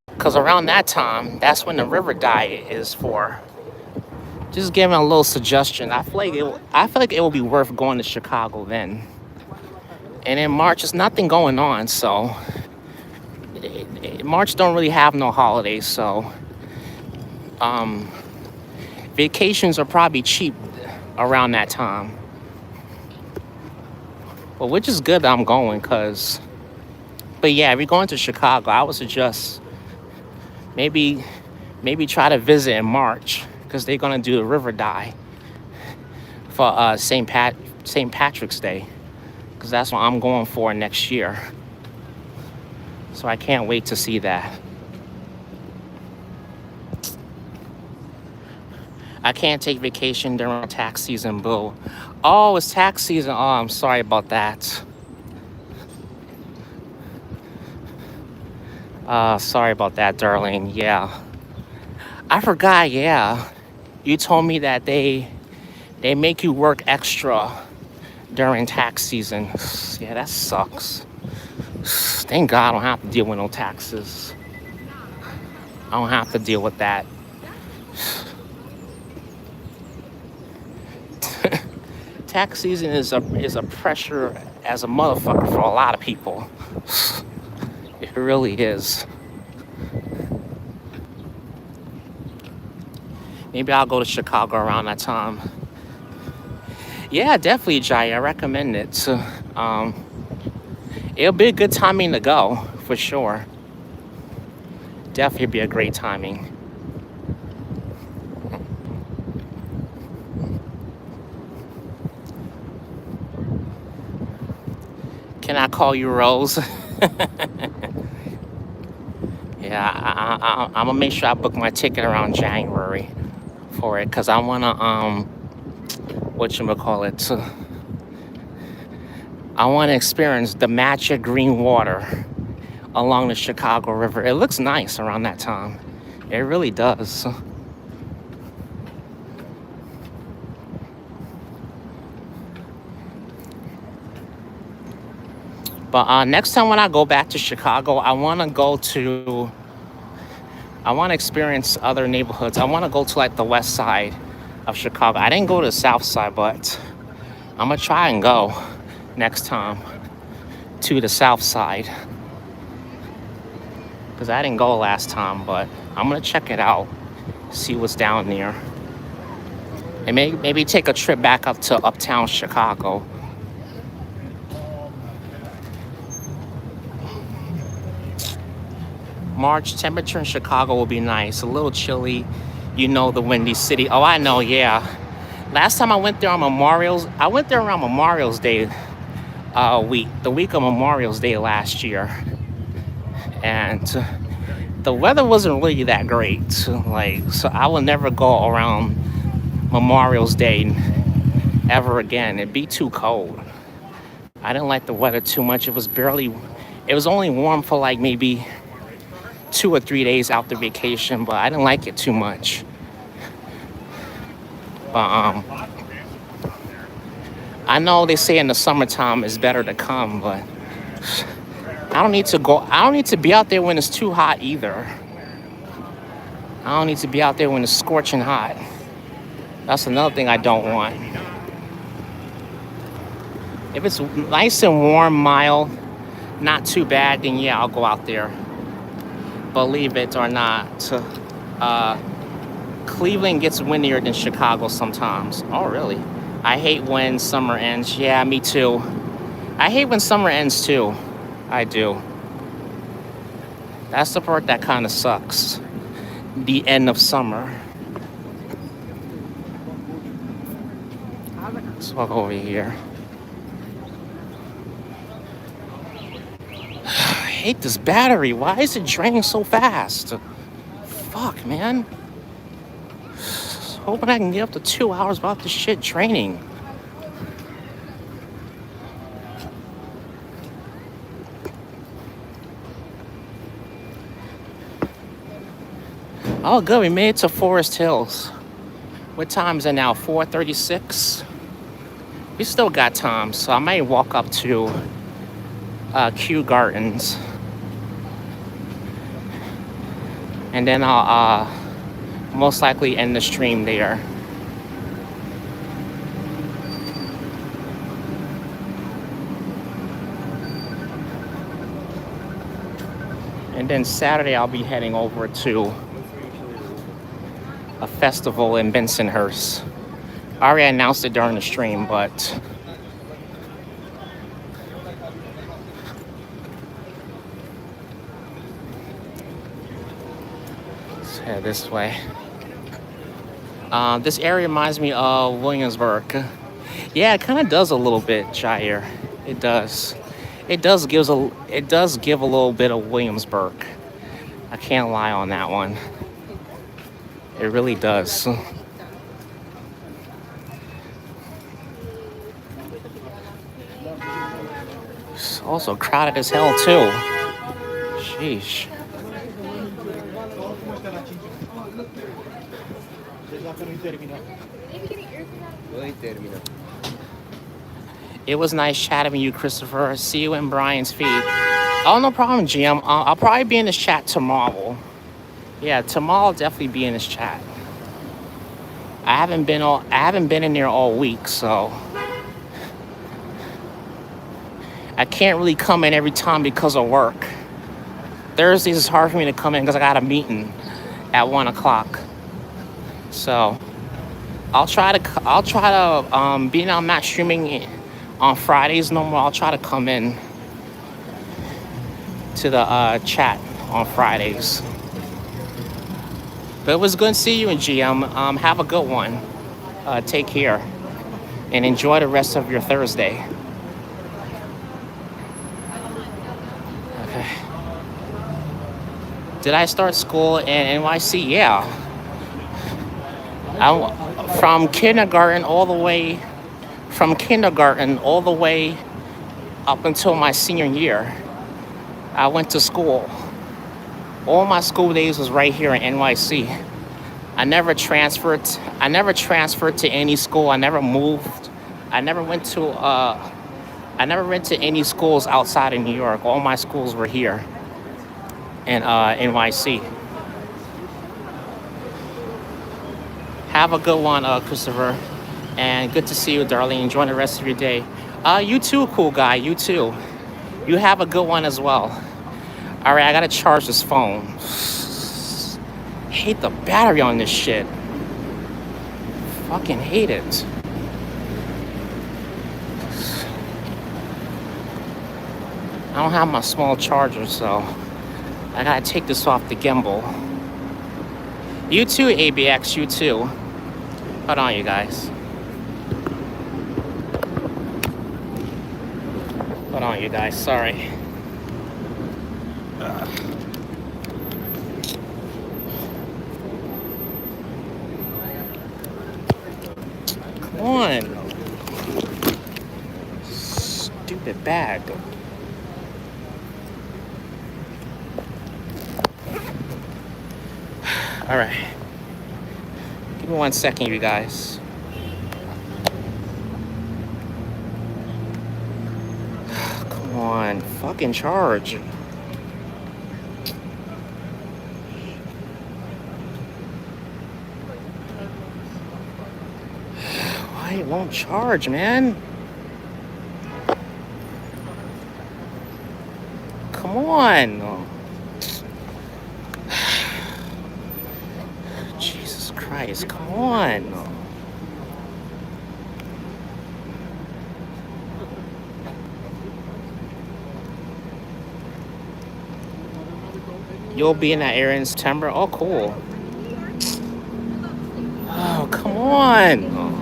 because around that time, that's when the river diet is for. Just giving a little suggestion. I feel like it will be worth going to Chicago then. And in March, there's nothing going on, so March don't really have no holidays, so um, vacations are probably cheap around that time. Well, which is good that I'm going, cause. But yeah, if you're going to Chicago, I would suggest maybe try to visit in March, because they're gonna do the river dye for St. Patrick's Day, because that's what I'm going for next year. So I can't wait to see that. I can't take vacation during tax season, boo. Oh, it's tax season. Oh, I'm sorry about that. Sorry about that, darling. Yeah. I forgot, yeah. You told me that they make you work extra during tax season. Yeah, that sucks. Thank God I don't have to deal with no taxes. I don't have to deal with that. Tax season is a pressure as a motherfucker for a lot of people. It really is. Maybe I'll go to Chicago around that time. Yeah, definitely, Jai. I recommend it. So, it'll be a good timing to go, for sure. Definitely be a great timing. Can I call you Rose? Yeah, I'm gonna make sure I book my ticket around January for it, because I wanna whatchamacallit, I wanna experience the magic green water along the Chicago River. It looks nice around that time. It really does. But next time when I go back to Chicago, I want to experience other neighborhoods. I want to go to like the west side of Chicago. I didn't go to the south side, but I'm gonna try and go next time to the south side, because I didn't go last time. But I'm gonna check it out, see what's down there, and maybe take a trip back up to uptown Chicago. March temperature in Chicago will be nice. A little chilly, the windy city. Oh, I know, yeah. Last time I went there I went there around Memorial's Day week, the week of Memorial's Day last year. And the weather wasn't really that great. So I will never go around Memorial's Day ever again. It'd be too cold. I didn't like the weather too much. It was only warm for like maybe 2 or 3 days after vacation, but I didn't like it too much. But I know they say in the summertime it's better to come, but I don't need to go. I don't need to be out there when it's too hot either. I don't need to be out there when it's scorching hot. That's another thing I don't want. If it's nice and warm, mild, not too bad, then yeah, I'll go out there. Believe it or not, Cleveland gets windier than Chicago sometimes. Oh, really? I hate when summer ends. Yeah, me too. I hate when summer ends too. I do. That's the part that kind of sucks. The end of summer. Let's walk over here. I hate this battery. Why is it draining so fast? Fuck, man. Hoping I can get up to 2 hours without this shit draining. Oh, good. We made it to Forest Hills. What time is it now? 4:36. We still got time, so I might walk up to Kew Gardens, and then I'll most likely end the stream there. And then Saturday I'll be heading over to a festival in Bensonhurst. I already announced it during the stream, but let's head this way. This area reminds me of Williamsburg. Yeah, it kind of does a little bit, Jair. It does. It does give a little bit of Williamsburg. I can't lie on that one. It really does. It's also crowded as hell too. Sheesh. It was nice chatting with you, Christopher. See you in Brian's feed. Oh, no problem, GM. I'll probably be in this chat tomorrow. Yeah, tomorrow I'll definitely be in this chat. I haven't been in there all week, so I can't really come in every time because of work. Thursdays is hard for me to come in because I got a meeting at 1 o'clock. So I'll try to being I'm not streaming on Fridays no more. I'll try to come in to the chat on Fridays. But it was good to see you in GM. Have a good one. Take care and enjoy the rest of your Thursday. Okay. Did I start school in NYC? Yeah. From kindergarten all the way up until my senior year, I went to school. All my school days was right here in NYC. I never transferred to any school. I never moved. I never went to any schools outside of New York. All my schools were here in NYC. Have a good one, Christopher. And good to see you, darling. Enjoy the rest of your day. You too, cool guy. You too. You have a good one as well. All right, I gotta charge this phone. Hate the battery on this shit. Fucking hate it. I don't have my small charger, so I gotta take this off the gimbal. You too, ABX. You too. Hold on, you guys. Hold on, you guys. Sorry. Come on. Stupid bag. All right. Give me 1 second, you guys. Come on. Fucking charge. Why it won't charge, man? Come on. Jesus Christ, come on. You'll be in that area in September? Oh, cool. Oh, come on.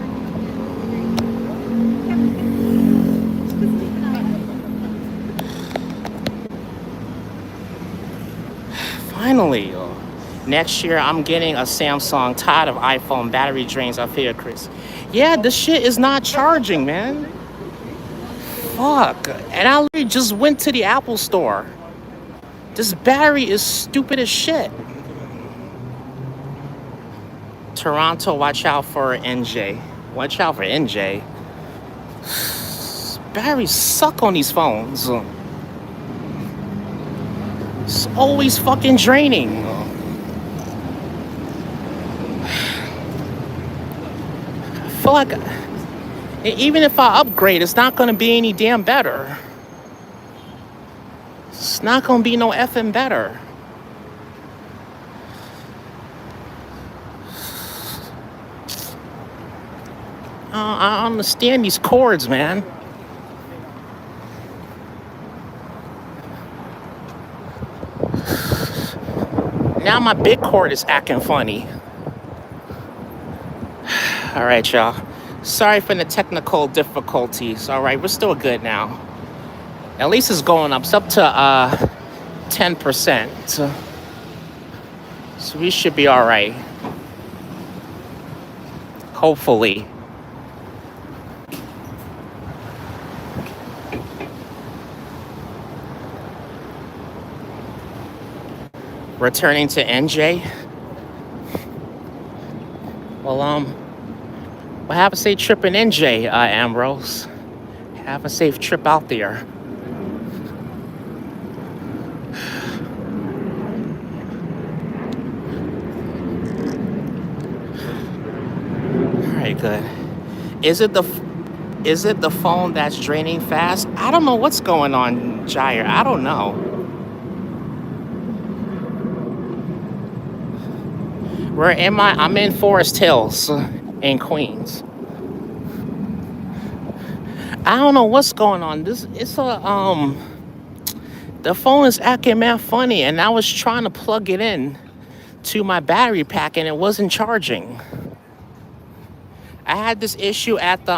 Finally. Next year, I'm getting a Samsung. Tired of iPhone battery drains. I fear, Chris. Yeah, this shit is not charging, man. Fuck. And I literally just went to the Apple store. This battery is stupid as shit. Toronto, watch out for NJ. Watch out for NJ. Batteries suck on these phones. It's always fucking draining. I feel like even if I upgrade, it's not gonna be any damn better. It's not gonna be no effing better. I understand these cords, man. Now my big cord is acting funny. All right, y'all. Sorry for the technical difficulties. All right, we're still good now. At least it's going up. It's up to 10%. So we should be all right. Hopefully. Returning to NJ. Well, have a safe trip in NJ, Ambrose. Have a safe trip out there. All right, good. Is it the phone that's draining fast? I don't know what's going on, Jair. I don't know. Where am I? I'm in Forest Hills in Queens. I don't know what's going on. The phone is acting mad funny, and I was trying to plug it in to my battery pack and it wasn't charging. I had this issue at the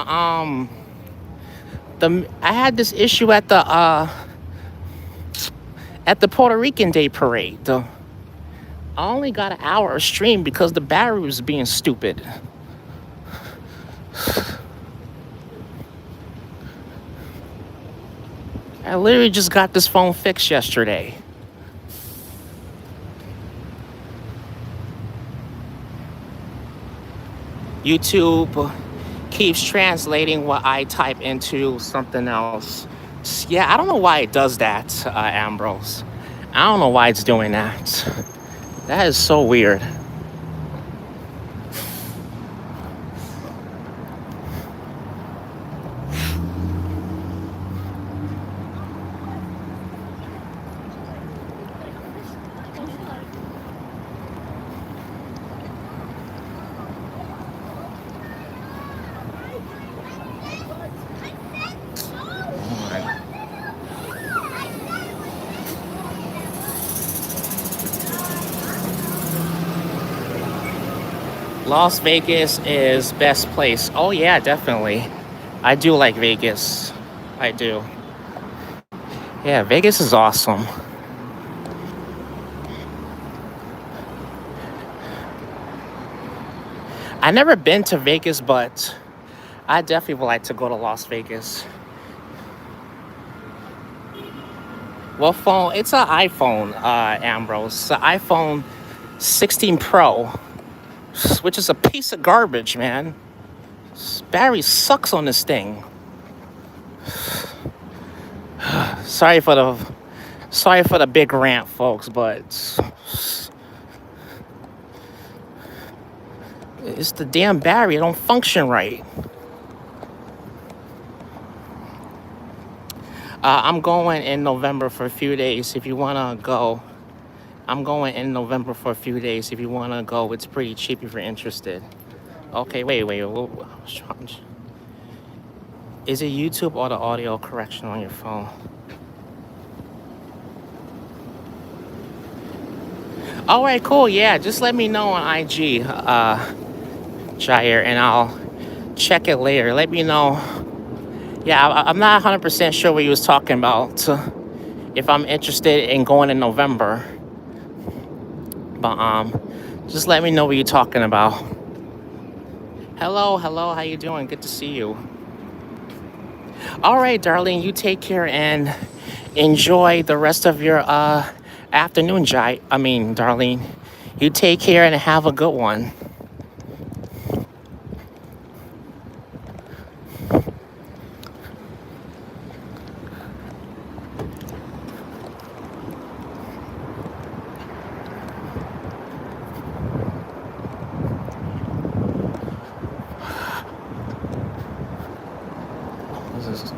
Puerto Rican Day parade. I only got an hour of stream because the battery was being stupid. I literally just got this phone fixed yesterday. YouTube keeps translating what I type into something else. Yeah, I don't know why it does that, Ambrose. I don't know why it's doing that. That is so weird. Las Vegas is best place. Oh yeah, definitely. I do like Vegas. I do. Yeah, Vegas is awesome. I never been to Vegas, but I definitely would like to go to Las Vegas. What phone? It's an iPhone, Ambrose. It's an iPhone 16 Pro, which is a piece of garbage, man. Battery sucks on this thing. Sorry for the big rant, folks, but it's the damn battery. It don't function right. I'm going in November for a few days. If you wanna go, I'm going in November for a few days. If you wanna go, it's pretty cheap if you're interested. Okay, wait. Is it YouTube or the audio correction on your phone? All right, cool. Yeah, just let me know on IG, Jair, and I'll check it later. Let me know. Yeah, I'm not 100% sure what you was talking about. If I'm interested in going in November, but just let me know what you're talking about. Hello. How you doing? Good to see you. All right, darling. You take care and enjoy the rest of your afternoon, Darlene. You take care and have a good one. This is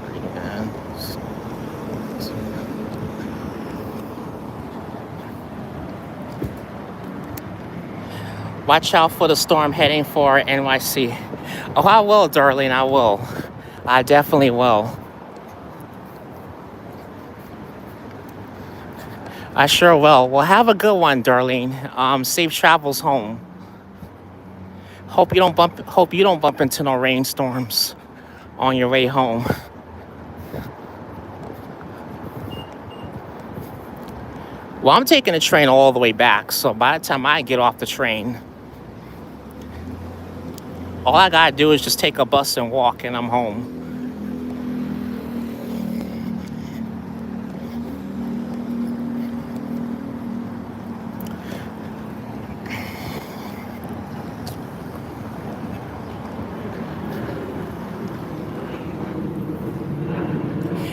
pretty bad. Watch out for the storm heading for NYC. Oh, I will, darling. I will. I definitely will. I sure will. Well, have a good one, darling. Safe travels home. Hope you don't bump into no rainstorms on your way home. Well, I'm taking the train all the way back, so by the time I get off the train, all I gotta do is just take a bus and walk, and I'm home.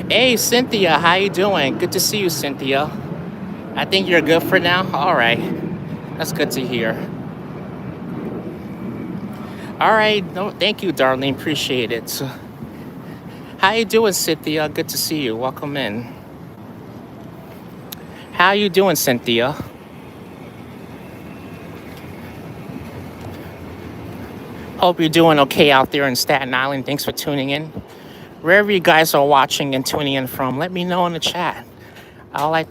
Hey, Cynthia, how you doing? Good to see you, Cynthia. I think you're good for now. All right, that's good to hear. All right, no, thank you, darling. Appreciate it. How you doing, Cynthia? Good to see you. Welcome in. How you doing, Cynthia? Hope you're doing okay out there in Staten Island. Thanks for tuning in. Wherever you guys are watching and tuning in from, let me know in the chat. I like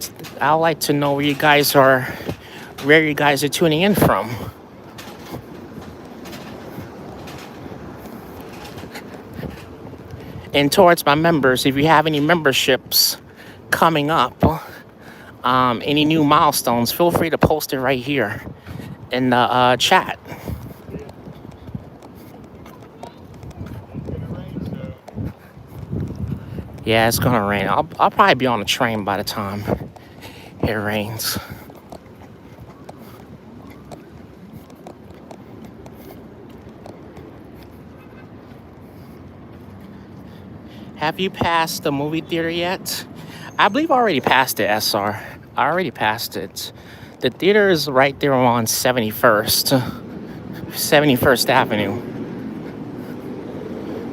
to know where you guys are tuning in from. And towards my members, if you have any memberships coming up, any new milestones, feel free to post it right here in the chat. Yeah, it's gonna rain. I'll probably be on the train by the time it rains. Have you passed the movie theater yet? I believe I already passed it, SR. I already passed it. The theater is right there on 71st Avenue.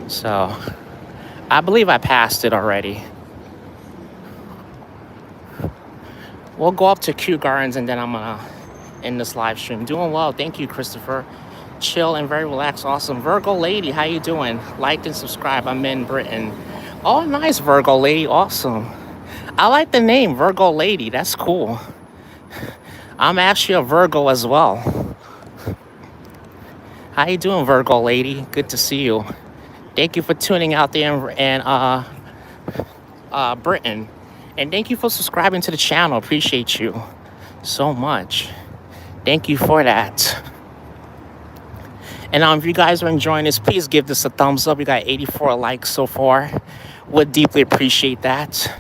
So, I believe I passed it already. We'll go up to Kew Gardens and then I'm gonna end this live stream. Doing well, thank you, Christopher. Chill and very relaxed, awesome. Virgo Lady, how you doing? Like and subscribe, I'm in Britain. Oh, nice, Virgo Lady, awesome. I like the name, Virgo Lady, that's cool. I'm actually a Virgo as well. How you doing, Virgo Lady? Good to see you. Thank you for tuning out there in Britain. And thank you for subscribing to the channel. Appreciate you so much. Thank you for that. And if you guys are enjoying this, please give this a thumbs up. We got 84 likes so far. Would deeply appreciate that.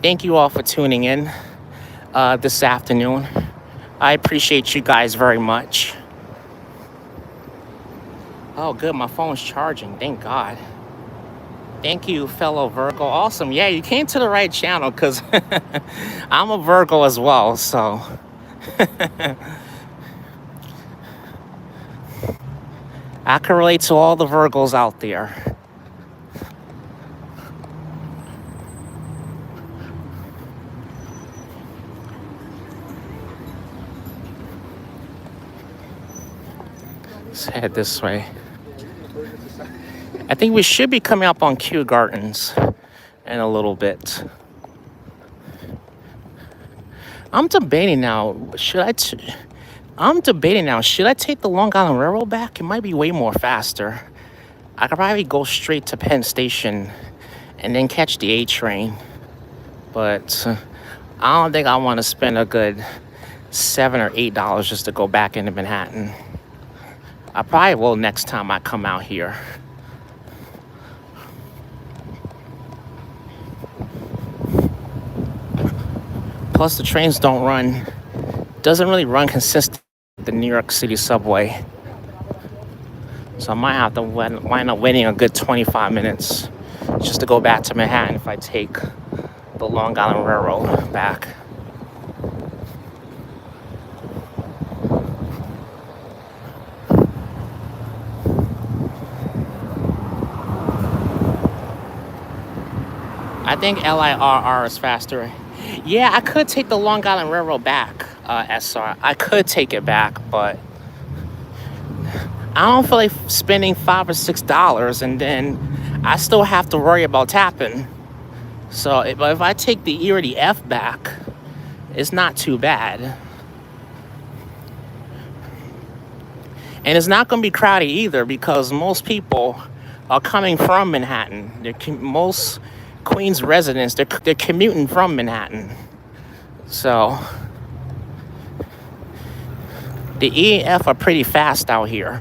Thank you all for tuning in this afternoon. I appreciate you guys very much. Oh, good. My phone's charging. Thank God. Thank you, fellow Virgo. Awesome. Yeah, you came to the right channel because I'm a Virgo as well. So I can relate to all the Virgos out there. Let's head this way. I think we should be coming up on Kew Gardens in a little bit. I'm debating now. I'm debating now. Should I take the Long Island Railroad back? It might be way more faster. I could probably go straight to Penn Station and then catch the A train. But I don't think I want to spend a good $7 or $8 just to go back into Manhattan. I probably will next time I come out here. Plus, the trains doesn't really run consistent with the New York City subway. So I might have to wind up waiting a good 25 minutes just to go back to Manhattan if I take the Long Island Railroad back. I think LIRR is faster. Yeah, I could take the Long Island Railroad back, SR. I could take it back, but I don't feel like spending $5 or $6, and then I still have to worry about tapping. So if I take the E or the F back, it's not too bad. And it's not going to be crowded either because most people are coming from Manhattan. Most Queens residents, they're commuting from Manhattan. So the E and F are pretty fast out here.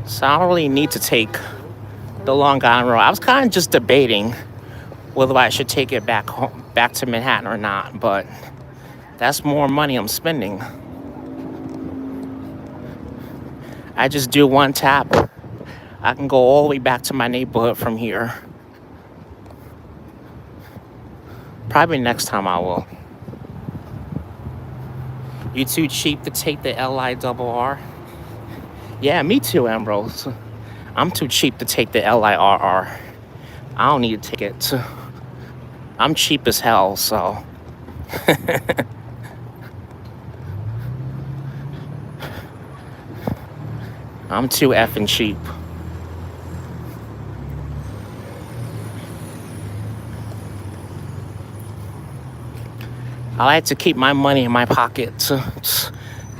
So I don't really need to take the Long Island Road. I was kind of just debating whether I should take it back to Manhattan or not, but that's more money I'm spending. I just do one tap. I can go all the way back to my neighborhood from here. Probably next time I will. You too cheap to take the LIRR? Yeah, me too, Ambrose. I'm too cheap to take the LIRR. I don't need a ticket. I'm cheap as hell, so. I'm too effing cheap. I like to keep my money in my pocket.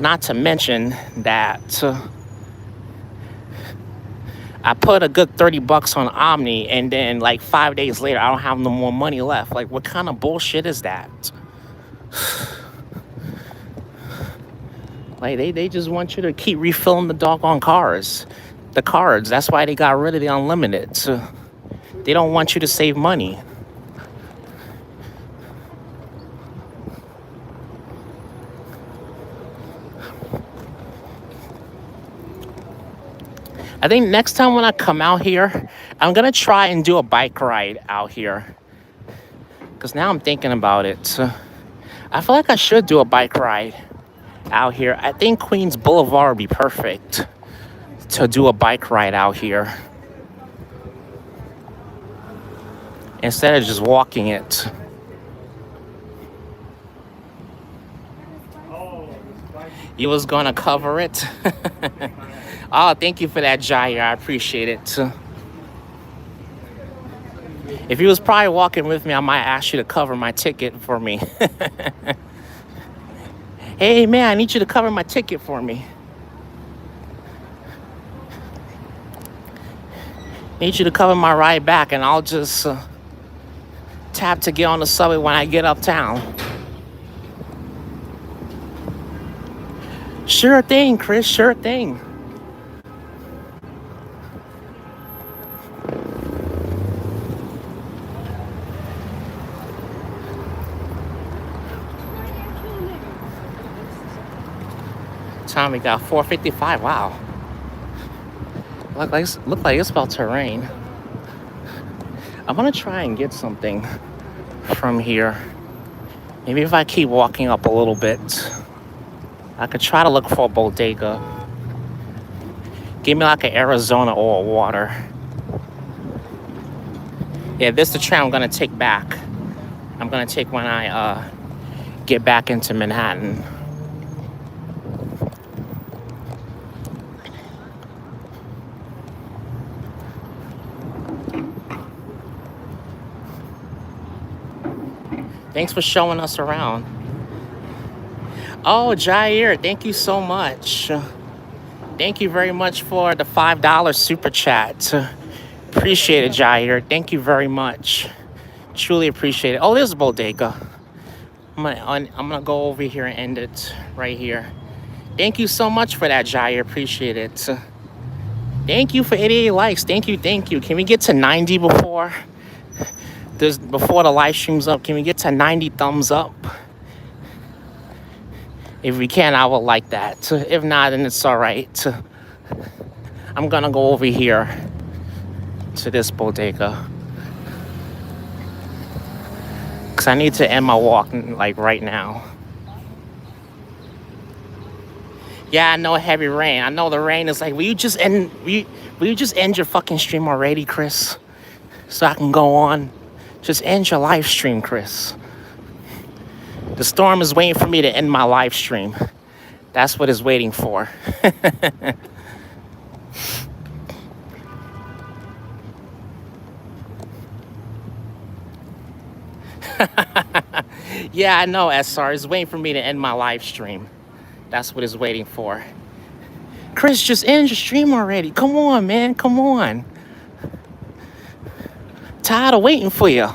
Not to mention that I put a good $30 on Omni, and then like 5 days later, I don't have no more money left. Like, what kind of bullshit is that? Like, they just want you to keep refilling the doggone the cards. That's why they got rid of the unlimited. They don't want you to save money. I think next time when I come out here, I'm going to try and do a bike ride out here. Because now I'm thinking about it. I feel like I should do a bike ride out here. I think Queens Boulevard would be perfect to do a bike ride out here. Instead of just walking it. You was going to cover it? Oh, thank you for that, Jair. I appreciate it. If you was probably walking with me, I might ask you to cover my ticket for me. Hey, man, I need you to cover my ticket for me. I need you to cover my ride back, and I'll just tap to get on the subway when I get uptown. Sure thing, Chris. Sure thing. time we got? 4:55. Wow. Look like it's about to rain. I'm gonna try and get something from here. Maybe if I keep walking up a little bit, I could try to look for a bodega. Give me like an Arizona or water. Yeah, this is the train I'm gonna take back. I'm gonna take when I get back into Manhattan. Thanks for showing us around. Oh, Jair, thank you so much. Thank you very much for the $5 super chat. Appreciate it, Jair. Thank you very much. Truly appreciate it. Oh, there's a bodega. I'm gonna go over here and end it right here. Thank you so much for that, Jair. Appreciate it. Thank you for 88 likes. Thank you, thank you. Can we get to 90 before the live stream's up? Can we get to 90 thumbs up? If we can, I would like that. If not, then it's all right. I'm gonna go over here to this bodega because I need to end my walk like right now. Yeah, I know heavy rain. I know the rain is like, will you just end your fucking stream already, Chris? So I can go on. Just end your live stream, Chris. The storm is waiting for me to end my live stream. That's what it's waiting for. Yeah, I know, SR. It's waiting for me to end my live stream. That's what it's waiting for. Chris, just end your stream already. Come on, man. Come on. Tired of waiting for you.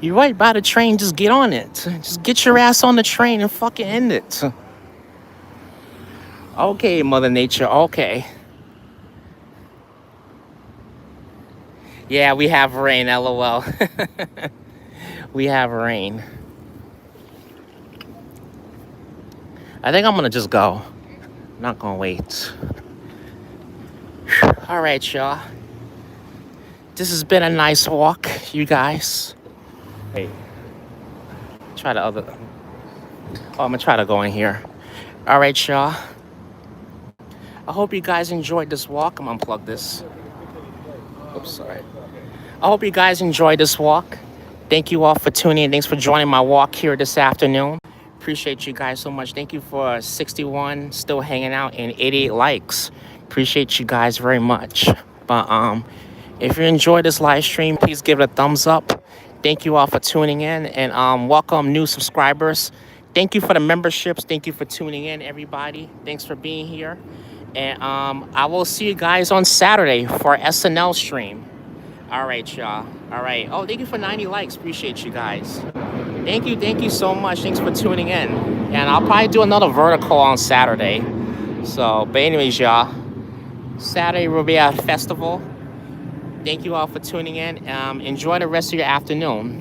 You're right by the train. Just get on it. Just get your ass on the train and fucking end it. Okay, Mother Nature. Okay. Yeah, we have rain, LOL. We have rain. I think I'm gonna just go. I'm not gonna wait. All right, y'all. This has been a nice walk, you guys. Hey, try the other. Oh, I'm gonna try to go in here. All right, y'all. I hope you guys enjoyed this walk. I'm gonna unplug this. Oops, sorry. I hope you guys enjoyed this walk. Thank you all for tuning in. Thanks for joining my walk here this afternoon. Appreciate you guys so much. Thank you for 61 still hanging out and 88 likes. Appreciate you guys very much. But if you enjoyed this live stream, please give it a thumbs up. Thank you all for tuning in, and welcome new subscribers. Thank you for the memberships. Thank you for tuning in, everybody. Thanks for being here. And I will see you guys on Saturday for our SNL stream. All right, y'all. All right. Oh, thank you for 90 likes. Appreciate you guys. Thank you so much. Thanks for tuning in. And I'll probably do another vertical on Saturday. So, but anyways, y'all, Saturday will be a festival. Thank you all for tuning in. Enjoy the rest of your afternoon.